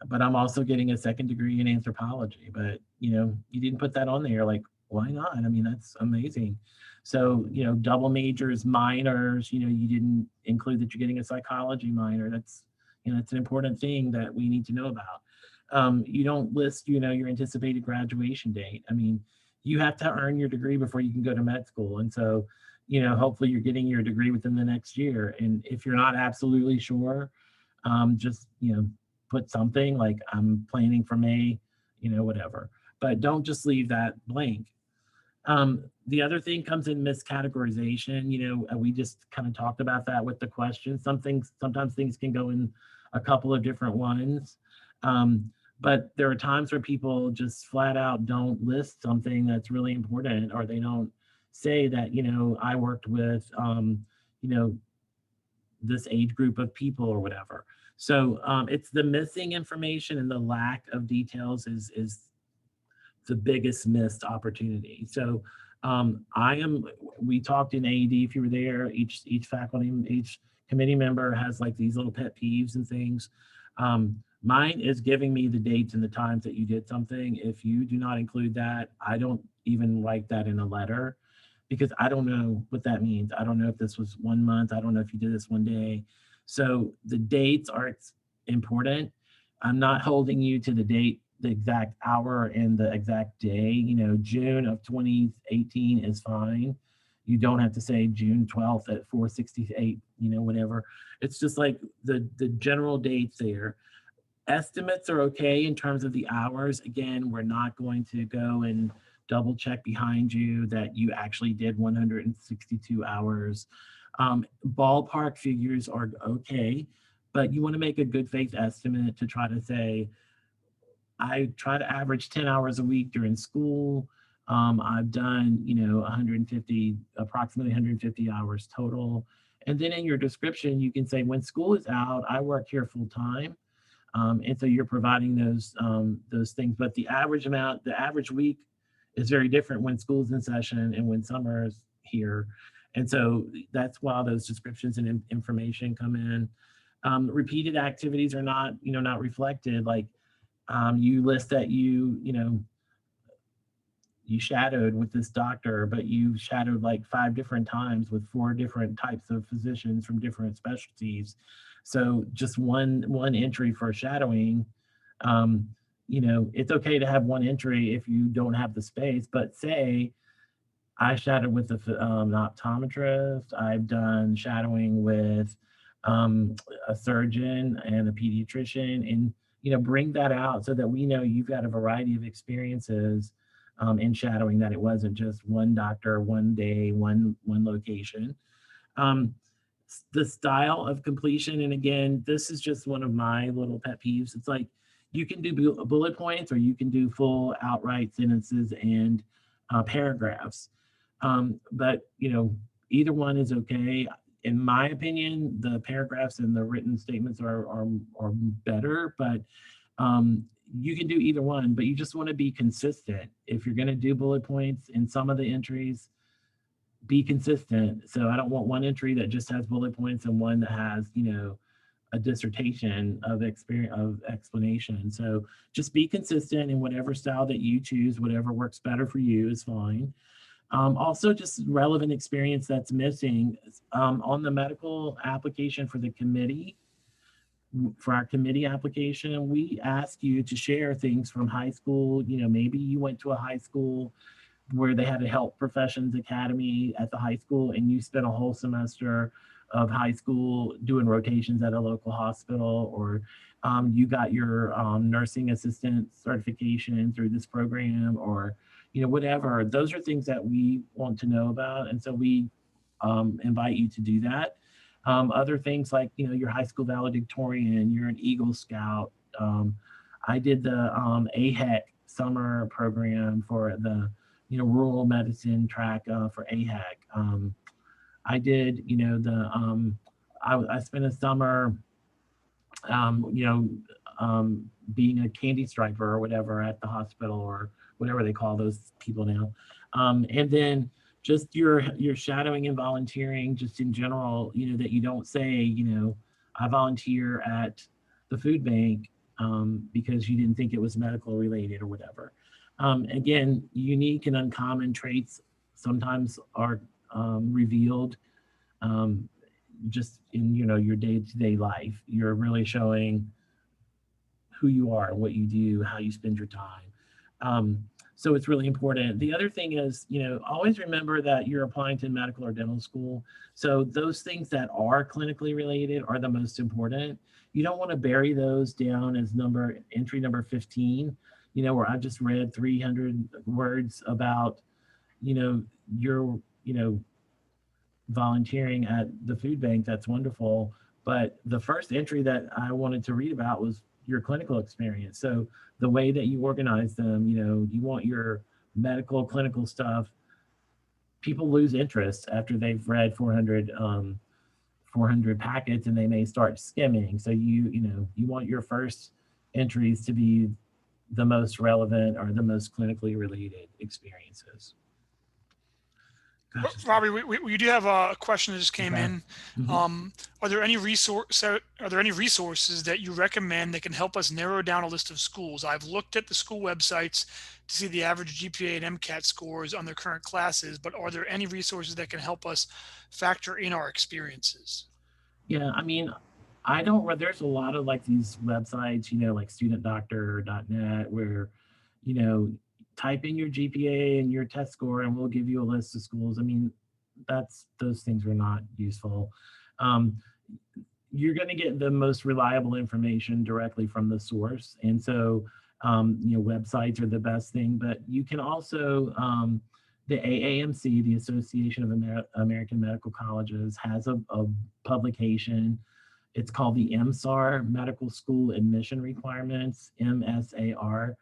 but I'm also getting a second degree in anthropology. But, you didn't put that on there. Like, why not? I mean, that's amazing. So, double majors, minors, you didn't include that you're getting a psychology minor. That's, it's an important thing that we need to know about. You don't list, your anticipated graduation date. I mean, you have to earn your degree before you can go to med school. And so, hopefully you're getting your degree within the next year. And if you're not absolutely sure, just, put something like, I'm planning for May, whatever. But don't just leave that blank. The other thing comes in miscategorization. We just kind of talked about that with the questions. Sometimes things can go in a couple of different ones. But there are times where people just flat out don't list something that's really important, or they don't say that, I worked with, this age group of people or whatever. So it's the missing information and the lack of details is the biggest missed opportunity. So we talked in AED, if you were there, each faculty, each committee member has like these little pet peeves and things. Mine is giving me the dates and the times that you did something. If you do not include that, I don't even write that in a letter, because I don't know what that means. I don't know if this was 1 month. I don't know if you did this one day. So the dates are important. I'm not holding you to the date, the exact hour and the exact day. June of 2018 is fine. You don't have to say June 12th at 4:68, whatever. It's just like the general dates there. Estimates are okay in terms of the hours. Again, we're not going to go and double check behind you that you actually did 162 hours. Ballpark figures are okay, but you want to make a good faith estimate to try to say, I try to average 10 hours a week during school. I've done, approximately 150 hours total. And then in your description, you can say, when school is out, I work here full time. And so you're providing those things, but the average week is very different when school's in session and when summer is here. And so that's why those descriptions and information come in. Repeated activities are not reflected. Like you list that you shadowed with this doctor, but you shadowed like 5 different times with 4 different types of physicians from different specialties. So just one entry for shadowing, it's okay to have one entry if you don't have the space, but say I shadowed with an optometrist, I've done shadowing with a surgeon and a pediatrician, and bring that out so that we know you've got a variety of experiences in shadowing, that it wasn't just one doctor, one day, one location. The style of completion, and again, this is just one of my little pet peeves. It's like you can do bullet points, or you can do full outright sentences and paragraphs. But either one is okay. In my opinion, the paragraphs and the written statements are better, but you can do either one, but you just want to be consistent. If you're going to do bullet points in some of the entries, be consistent. So I don't want one entry that just has bullet points and one that has, a dissertation of experience of explanation. So just be consistent in whatever style that you choose, whatever works better for you is fine. Also, just relevant experience that's missing on the medical application for the committee. For our committee application, we ask you to share things from high school. Maybe you went to a high school where they had a health professions academy at the high school and you spent a whole semester of high school doing rotations at a local hospital, or you got your nursing assistant certification through this program, or whatever. Those are things that we want to know about, and so we invite you to do that. Other things like your high school valedictorian, you're an Eagle Scout. I did the AHEC summer program for the rural medicine track for AHEC. I did I spent a summer being a candy striper or whatever at the hospital, or whatever they call those people now. And then just your shadowing and volunteering just in general, that you don't say, I volunteer at the food bank because you didn't think it was medical related or whatever. Again, unique and uncommon traits sometimes are revealed just in your day-to-day life. You're really showing who you are, what you do, how you spend your time. So it's really important. The other thing is, always remember that you're applying to medical or dental school. So those things that are clinically related are the most important. You don't want to bury those down as entry number 15, where I just read 300 words about, your, volunteering at the food bank. That's wonderful. But the first entry that I wanted to read about was your clinical experience. So the way that you organize them, you want your medical clinical stuff. People lose interest after they've read 400 packets, and they may start skimming. So you want your first entries to be the most relevant or the most clinically related experiences. Gosh, Robbie, we do have a question that just came in. Are there any resources that you recommend that can help us narrow down a list of schools? I've looked at the school websites to see the average GPA and MCAT scores on their current classes, but are there any resources that can help us factor in our experiences? Yeah, I mean, there's a lot of like these websites, like studentdoctor.net, where, type in your GPA and your test score and we'll give you a list of schools. I mean, those things are not useful. You're going to get the most reliable information directly from the source. And so, websites are the best thing, but you can also, the AAMC, the Association of American Medical Colleges, has a publication. It's called the MSAR, Medical School Admission Requirements, MSAR.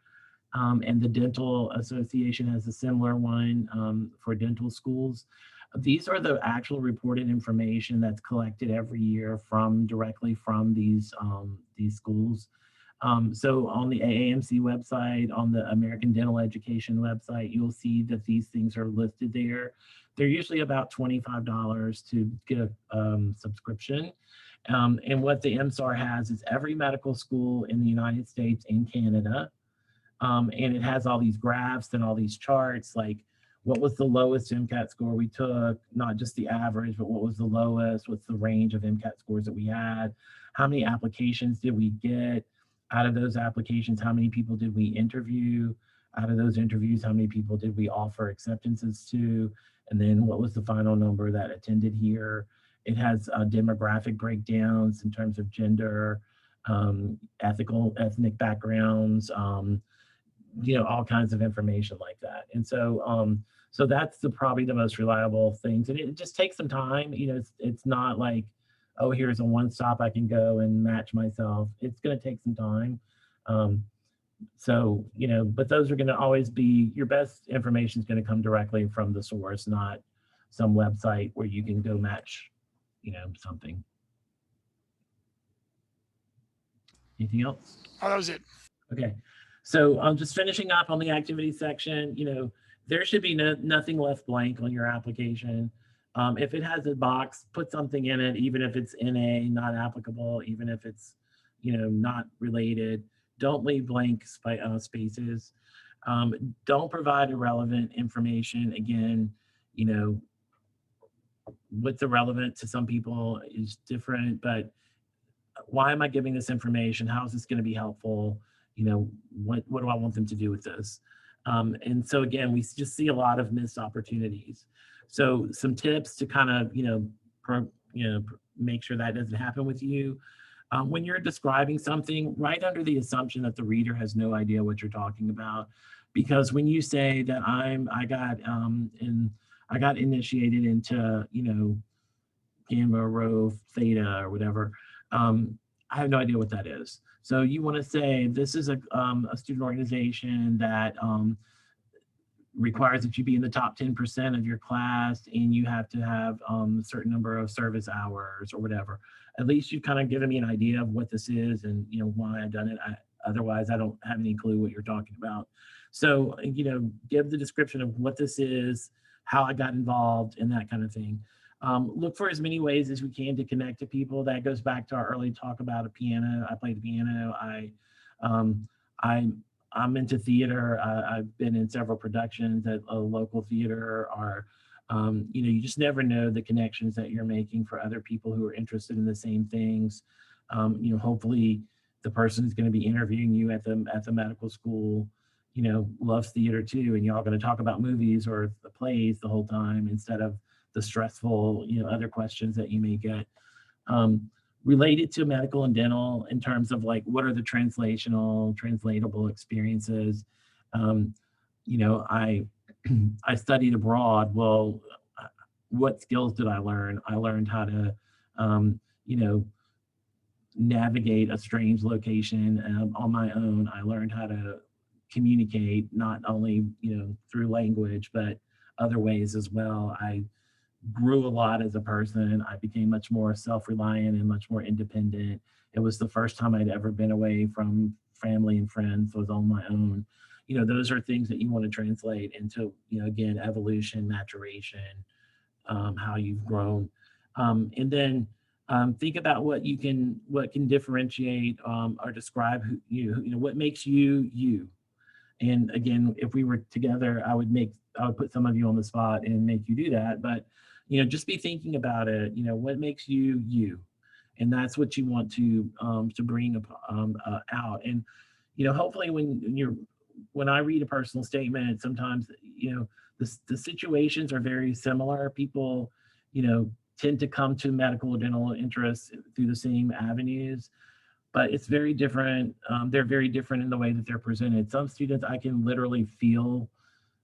And the Dental Association has a similar one for dental schools. These are the actual reported information that's collected every year directly from these schools. So on the AAMC website, on the American Dental Education website, you'll see that these things are listed there. They're usually about $25 to get a subscription. And what the MSAR has is every medical school in the United States and Canada. And it has all these graphs and all these charts, like what was the lowest MCAT score we took, not just the average, but what was the lowest, what's the range of MCAT scores that we had, how many applications did we get, out of those applications, how many people did we interview, out of those interviews, how many people did we offer acceptances to, and then what was the final number that attended here. It has demographic breakdowns in terms of gender, ethnic backgrounds, all kinds of information like that. And so so that's probably the most reliable things. And it just takes some time. It's not like, oh, here's a one stop I can go and match myself. It's going to take some time. So, but those are going to always be, your best information is going to come directly from the source, not some website where you can go match, something. Anything else? Oh, that was it. Okay. So I'm just finishing up on the activity section. There should be nothing left blank on your application. If it has a box, put something in it, even if it's NA, not applicable, even if it's, not related. Don't leave blank spaces. Don't provide irrelevant information. Again, what's irrelevant to some people is different, but why am I giving this information? How is this going to be helpful? What do I want them to do with this? And so again, we just see a lot of missed opportunities. So some tips to kind of, make sure that doesn't happen with you. When you're describing something, right under the assumption that the reader has no idea what you're talking about. Because when you say that I got initiated into, gamma, rho, theta, or whatever, I have no idea what that is. So you want to say this is a student organization that requires that you be in the top 10% of your class, and you have to have a certain number of service hours or whatever. At least you've kind of given me an idea of what this is and why I've done it. Otherwise, I don't have any clue what you're talking about. So give the description of what this is, how I got involved, and that kind of thing. Look for as many ways as we can to connect to people. That goes back to our early talk about a piano. I play the piano. I'm into theater. I've been in several productions at a local theater. Or you just never know the connections that you're making for other people who are interested in the same things. Hopefully the person who's going to be interviewing you at the medical school, loves theater too, and you're all going to talk about movies or the plays the whole time instead of the stressful, other questions that you may get. Related to medical and dental in terms of like, what are the translatable experiences? I I studied abroad. Well, what skills did I learn? I learned how to, navigate a strange location on my own. I learned how to communicate not only, through language, but other ways as well. I grew a lot as a person. I became much more self-reliant and much more independent. It was the first time I'd ever been away from family and friends. I was on my own. Those are things that you want to translate into, again, evolution, maturation, how you've grown. And then think about what can differentiate or describe what makes you, you. And again, if we were together, I would put some of you on the spot and make you do that. But just be thinking about it. What makes you, you, and that's what you want to bring out. And hopefully, when I read a personal statement, sometimes the situations are very similar. People tend to come to medical or dental interests through the same avenues, but it's very different. They're very different in the way that they're presented. Some students, I can literally feel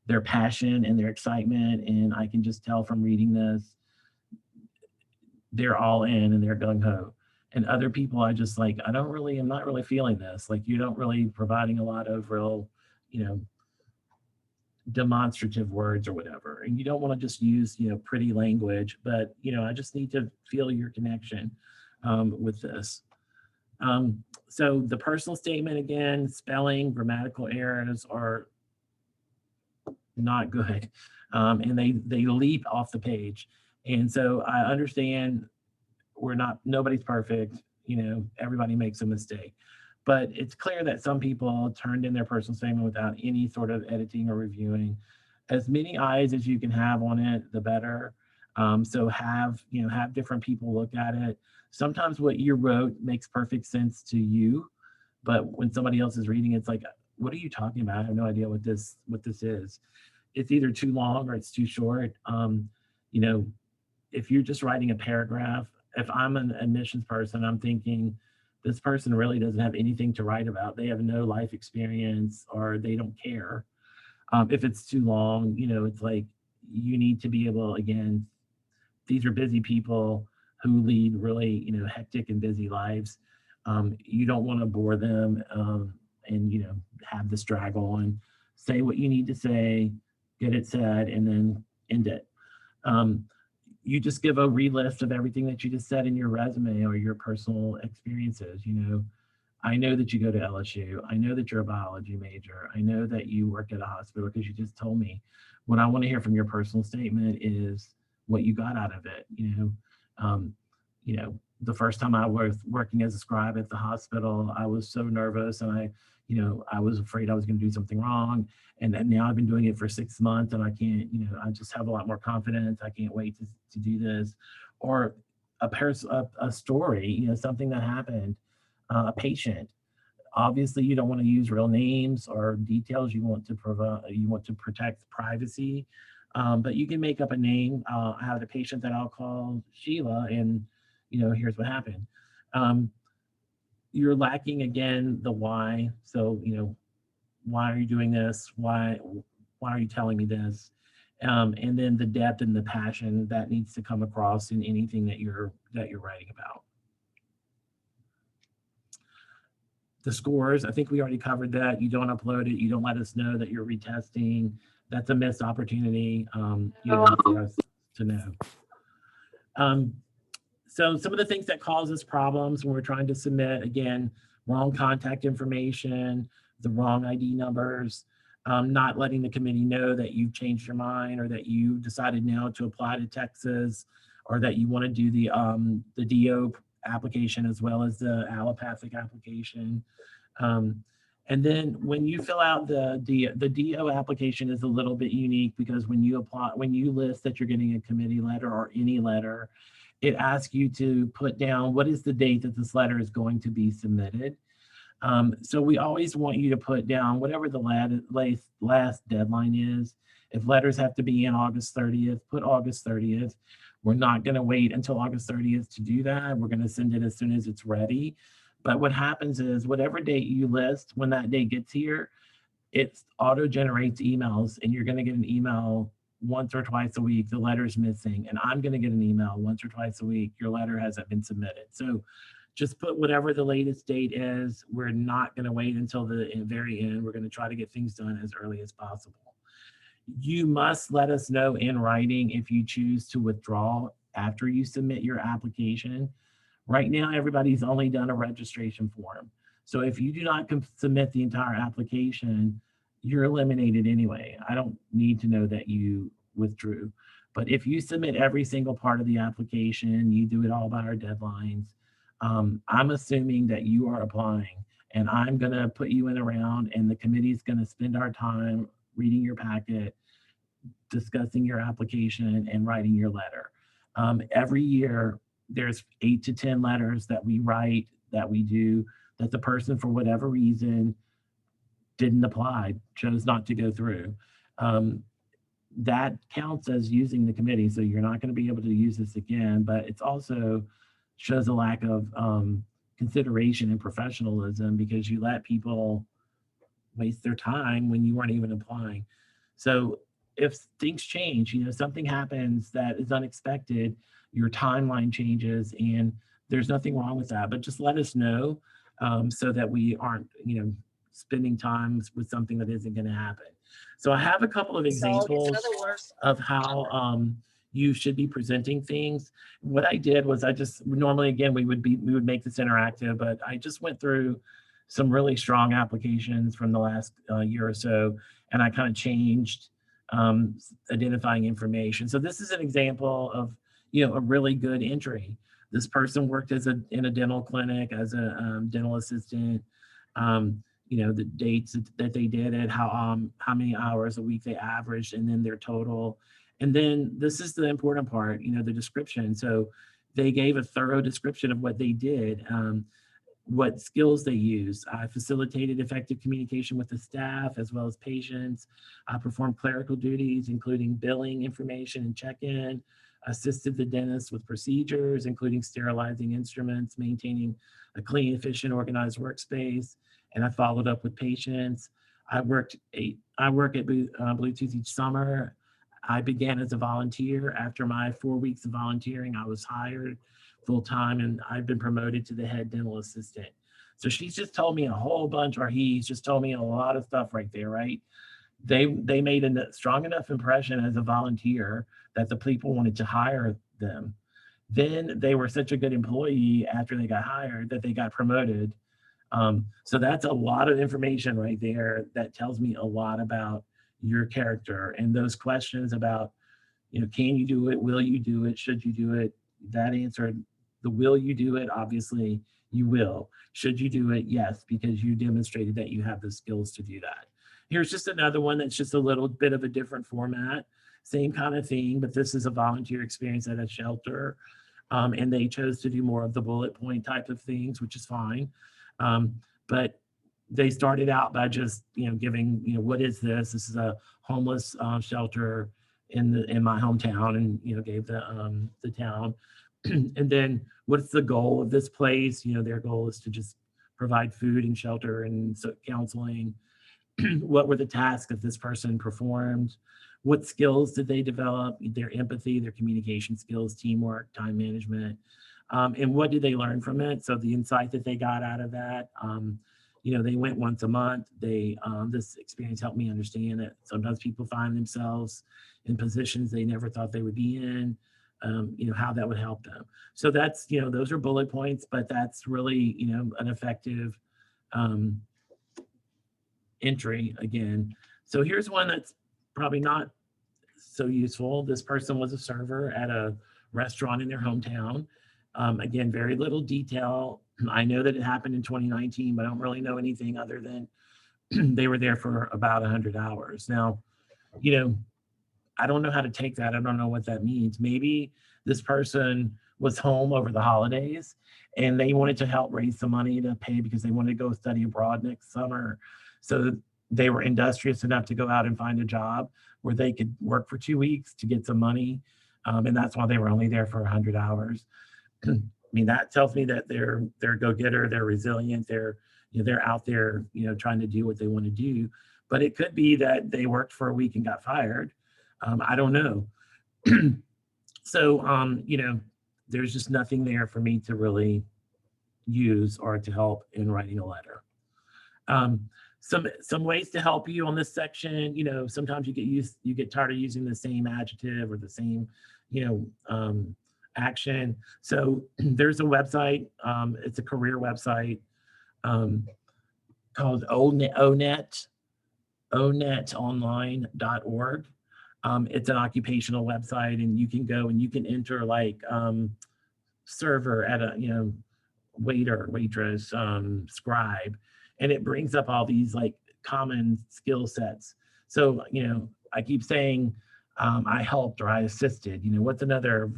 their passion and their excitement, and I can just tell from reading this, they're all in and they're gung-ho. And other people, I just like, I'm not really feeling this. Like, you don't really providing a lot of real, demonstrative words or whatever. And you don't want to just use, pretty language, but, I just need to feel your connection with this. So the personal statement, again, spelling, grammatical errors are not good. And they leap off the page. And so I understand nobody's perfect. Everybody makes a mistake. But it's clear that some people turned in their personal statement without any sort of editing or reviewing. As many eyes as you can have on it, the better. So have different people look at it. Sometimes what you wrote makes perfect sense to you, but when somebody else is reading, it's like, what are you talking about? I have no idea what this is. It's either too long or it's too short. If you're just writing a paragraph, if I'm an admissions person, I'm thinking, this person really doesn't have anything to write about. They have no life experience, or they don't care. If it's too long, it's like, you need to be able, again, these are busy people who lead really, hectic and busy lives. You don't want to bore them and, have this drag on. Say what you need to say, get it said, and then end it. You just give a relist of everything that you just said in your resume or your personal experiences. I know that you go to LSU. I know that you're a biology major. I know that you work at a hospital because you just told me. What I want to hear from your personal statement is what you got out of it. Um, the first time I was working as a scribe at the hospital, I was so nervous and I was afraid I was going to do something wrong. And then now I've been doing it for 6 months and I can't, I just have a lot more confidence. I can't wait to do this. Or a story, something that happened, a patient. Obviously, you don't want to use real names or details. You want to provide, you want to protect privacy, but you can make up a name. I have a patient that I'll call Sheila, and here's what happened. Um, you're lacking again the why. So why are you doing this? Why are you telling me this? And then the depth and the passion that needs to come across in anything that you're writing about. The scores, I think we already covered that. You don't upload it. You don't let us know that you're retesting. That's a missed opportunity, for us to know. So some of the things that cause us problems when we're trying to submit, again, wrong contact information, the wrong ID numbers, not letting the committee know that you've changed your mind or that you decided now to apply to Texas, or that you want to do the DO application as well as the allopathic application. And then when you fill out the DO application is a little bit unique because when you list that you're getting a committee letter or any letter, it asks you to put down what is the date that this letter is going to be submitted. So we always want you to put down whatever the last deadline is. If letters have to be in August 30th, put August 30th. We're not going to wait until August 30th to do that. We're going to send it as soon as it's ready. But what happens is whatever date you list, when that date gets here, it auto generates emails, and you're going to get an email once or twice a week, the letter's missing, and I'm going to get an email once or twice a week, your letter hasn't been submitted. So just put whatever the latest date is. We're not going to wait until the very end. We're going to try to get things done as early as possible. You must let us know in writing if you choose to withdraw after you submit your application. Right now, everybody's only done a registration form. So if you do not submit the entire application, you're eliminated anyway. I don't need to know that you withdrew. But if you submit every single part of the application, you do it all by our deadlines, I'm assuming that you are applying, and I'm going to put you in a round, and the committee's going to spend our time reading your packet, discussing your application, and writing your letter. Every year, there's 8 to 10 letters that we write, that we do, that the person, for whatever reason, didn't apply, chose not to go through. That counts as using the committee. So you're not going to be able to use this again, but it's also shows a lack of consideration and professionalism because you let people waste their time when you weren't even applying. So if things change, something happens that is unexpected, your timeline changes, and there's nothing wrong with that, but just let us know so that we aren't, spending time with something that isn't going to happen. So I have a couple of examples of how you should be presenting things. What I did was I just normally, again, we would make this interactive, but I just went through some really strong applications from the last year or so, and I kind of changed identifying information. So this is an example of, a really good entry. This person worked in a dental clinic as a dental assistant. The dates that they did it, how many hours a week they averaged, and then their total. And then this is the important part, the description. So they gave a thorough description of what they did, what skills they used. I facilitated effective communication with the staff as well as patients. I performed clerical duties, including billing information and check-in, assisted the dentist with procedures, including sterilizing instruments, maintaining a clean, efficient, organized workspace, and I followed up with patients. I work at Bluetooth each summer. I began as a volunteer. After my 4 weeks of volunteering, I was hired full-time, and I've been promoted to the head dental assistant. So she's just told me a whole bunch, or he's just told me a lot of stuff right there, right? They made a strong enough impression as a volunteer that the people wanted to hire them. Then they were such a good employee after they got hired that they got promoted So that's a lot of information right there that tells me a lot about your character. And those questions about, can you do it? Will you do it? Should you do it? That answer, the will you do it? Obviously, you will. Should you do it? Yes, because you demonstrated that you have the skills to do that. Here's just another one that's just a little bit of a different format. Same kind of thing, but this is a volunteer experience at a shelter. And they chose to do more of the bullet point type of things, which is fine. But they started out by just, giving, what is this? This is a homeless shelter in my hometown, and gave the town. And then what's the goal of this place? Their goal is to just provide food and shelter and counseling. What were the tasks that this person performed? What skills did they develop? Their empathy, their communication skills, teamwork, time management, and what did they learn from it? So the insight that they got out of that, they went once a month. This experience helped me understand that sometimes people find themselves in positions they never thought they would be in. How that would help them. So that's, those are bullet points, but that's really, an effective entry again. So here's one that's probably not so useful. This person was a server at a restaurant in their hometown. Again, very little detail. I know that it happened in 2019, but I don't really know anything other than they were there for about 100 hours. Now, I don't know how to take that. I don't know what that means. Maybe this person was home over the holidays and they wanted to help raise some money to pay because they wanted to go study abroad next summer. So they were industrious enough to go out and find a job where they could work for 2 weeks to get some money. And that's why they were only there for 100 hours. I mean, that tells me that they're a go-getter, they're resilient, they're out there, trying to do what they want to do. But it could be that they worked for a week and got fired. I don't know. So, there's just nothing there for me to really use or to help in writing a letter. Some ways to help you on this section, sometimes you get tired of using the same adjective or the same, action. So there's a website, it's a career website called onetonline.org. It's an occupational website, and you can go and you can enter like server at a, waiter, waitress, scribe, and it brings up all these like common skill sets. So, I keep saying I helped or I assisted, what's another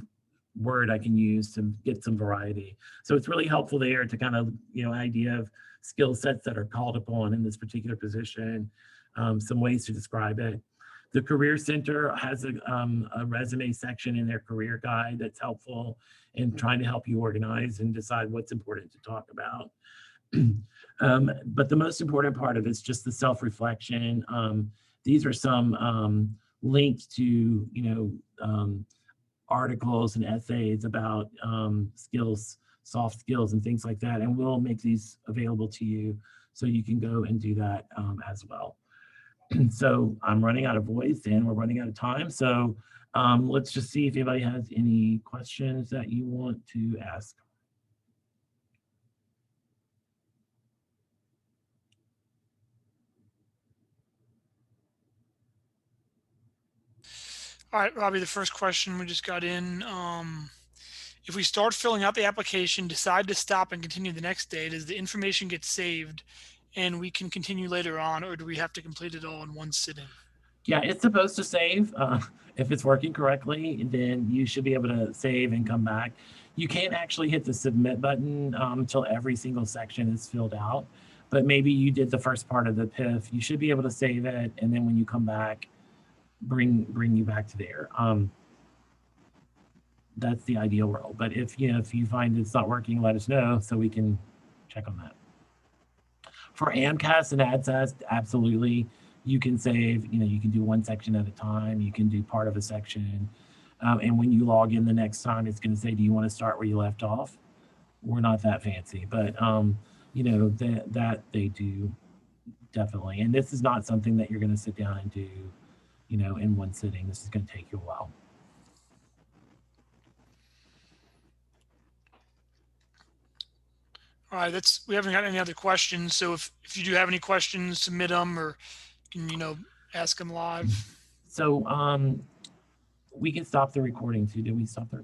word I can use to get some variety. So it's really helpful there to kind of, idea of skill sets that are called upon in this particular position, some ways to describe it. The Career Center has a resume section in their career guide that's helpful in trying to help you organize and decide what's important to talk about. But the most important part of it is just the self-reflection. These are some links to, articles and essays about skills, soft skills and things like that. And we'll make these available to you so you can go and do that as well. So I'm running out of voice and we're running out of time. So let's just see if anybody has any questions that you want to ask. All right, Robbie, the first question we just got in. If we start filling out the application, decide to stop and continue the next day, does the information get saved and we can continue later on, or do we have to complete it all in one sitting? Yeah, it's supposed to save. If it's working correctly, then you should be able to save and come back. You can't actually hit the submit button until every single section is filled out. But maybe you did the first part of the PIF. You should be able to save it, and then when you come back, bring you back to there. That's the ideal world. But if you find it's not working, let us know so we can check on that. For AMCAS and ADSAS, absolutely, you can save. You can do one section at a time. You can do part of a section, and when you log in the next time, it's going to say, "Do you want to start where you left off?" We're not that fancy, but that they do definitely. And this is not something that you're going to sit down and do, in one sitting. This is going to take you a while. All right, we haven't got any other questions. So if you do have any questions, submit them, or you can, ask them live. So we can stop the recording too. Did we stop the recording?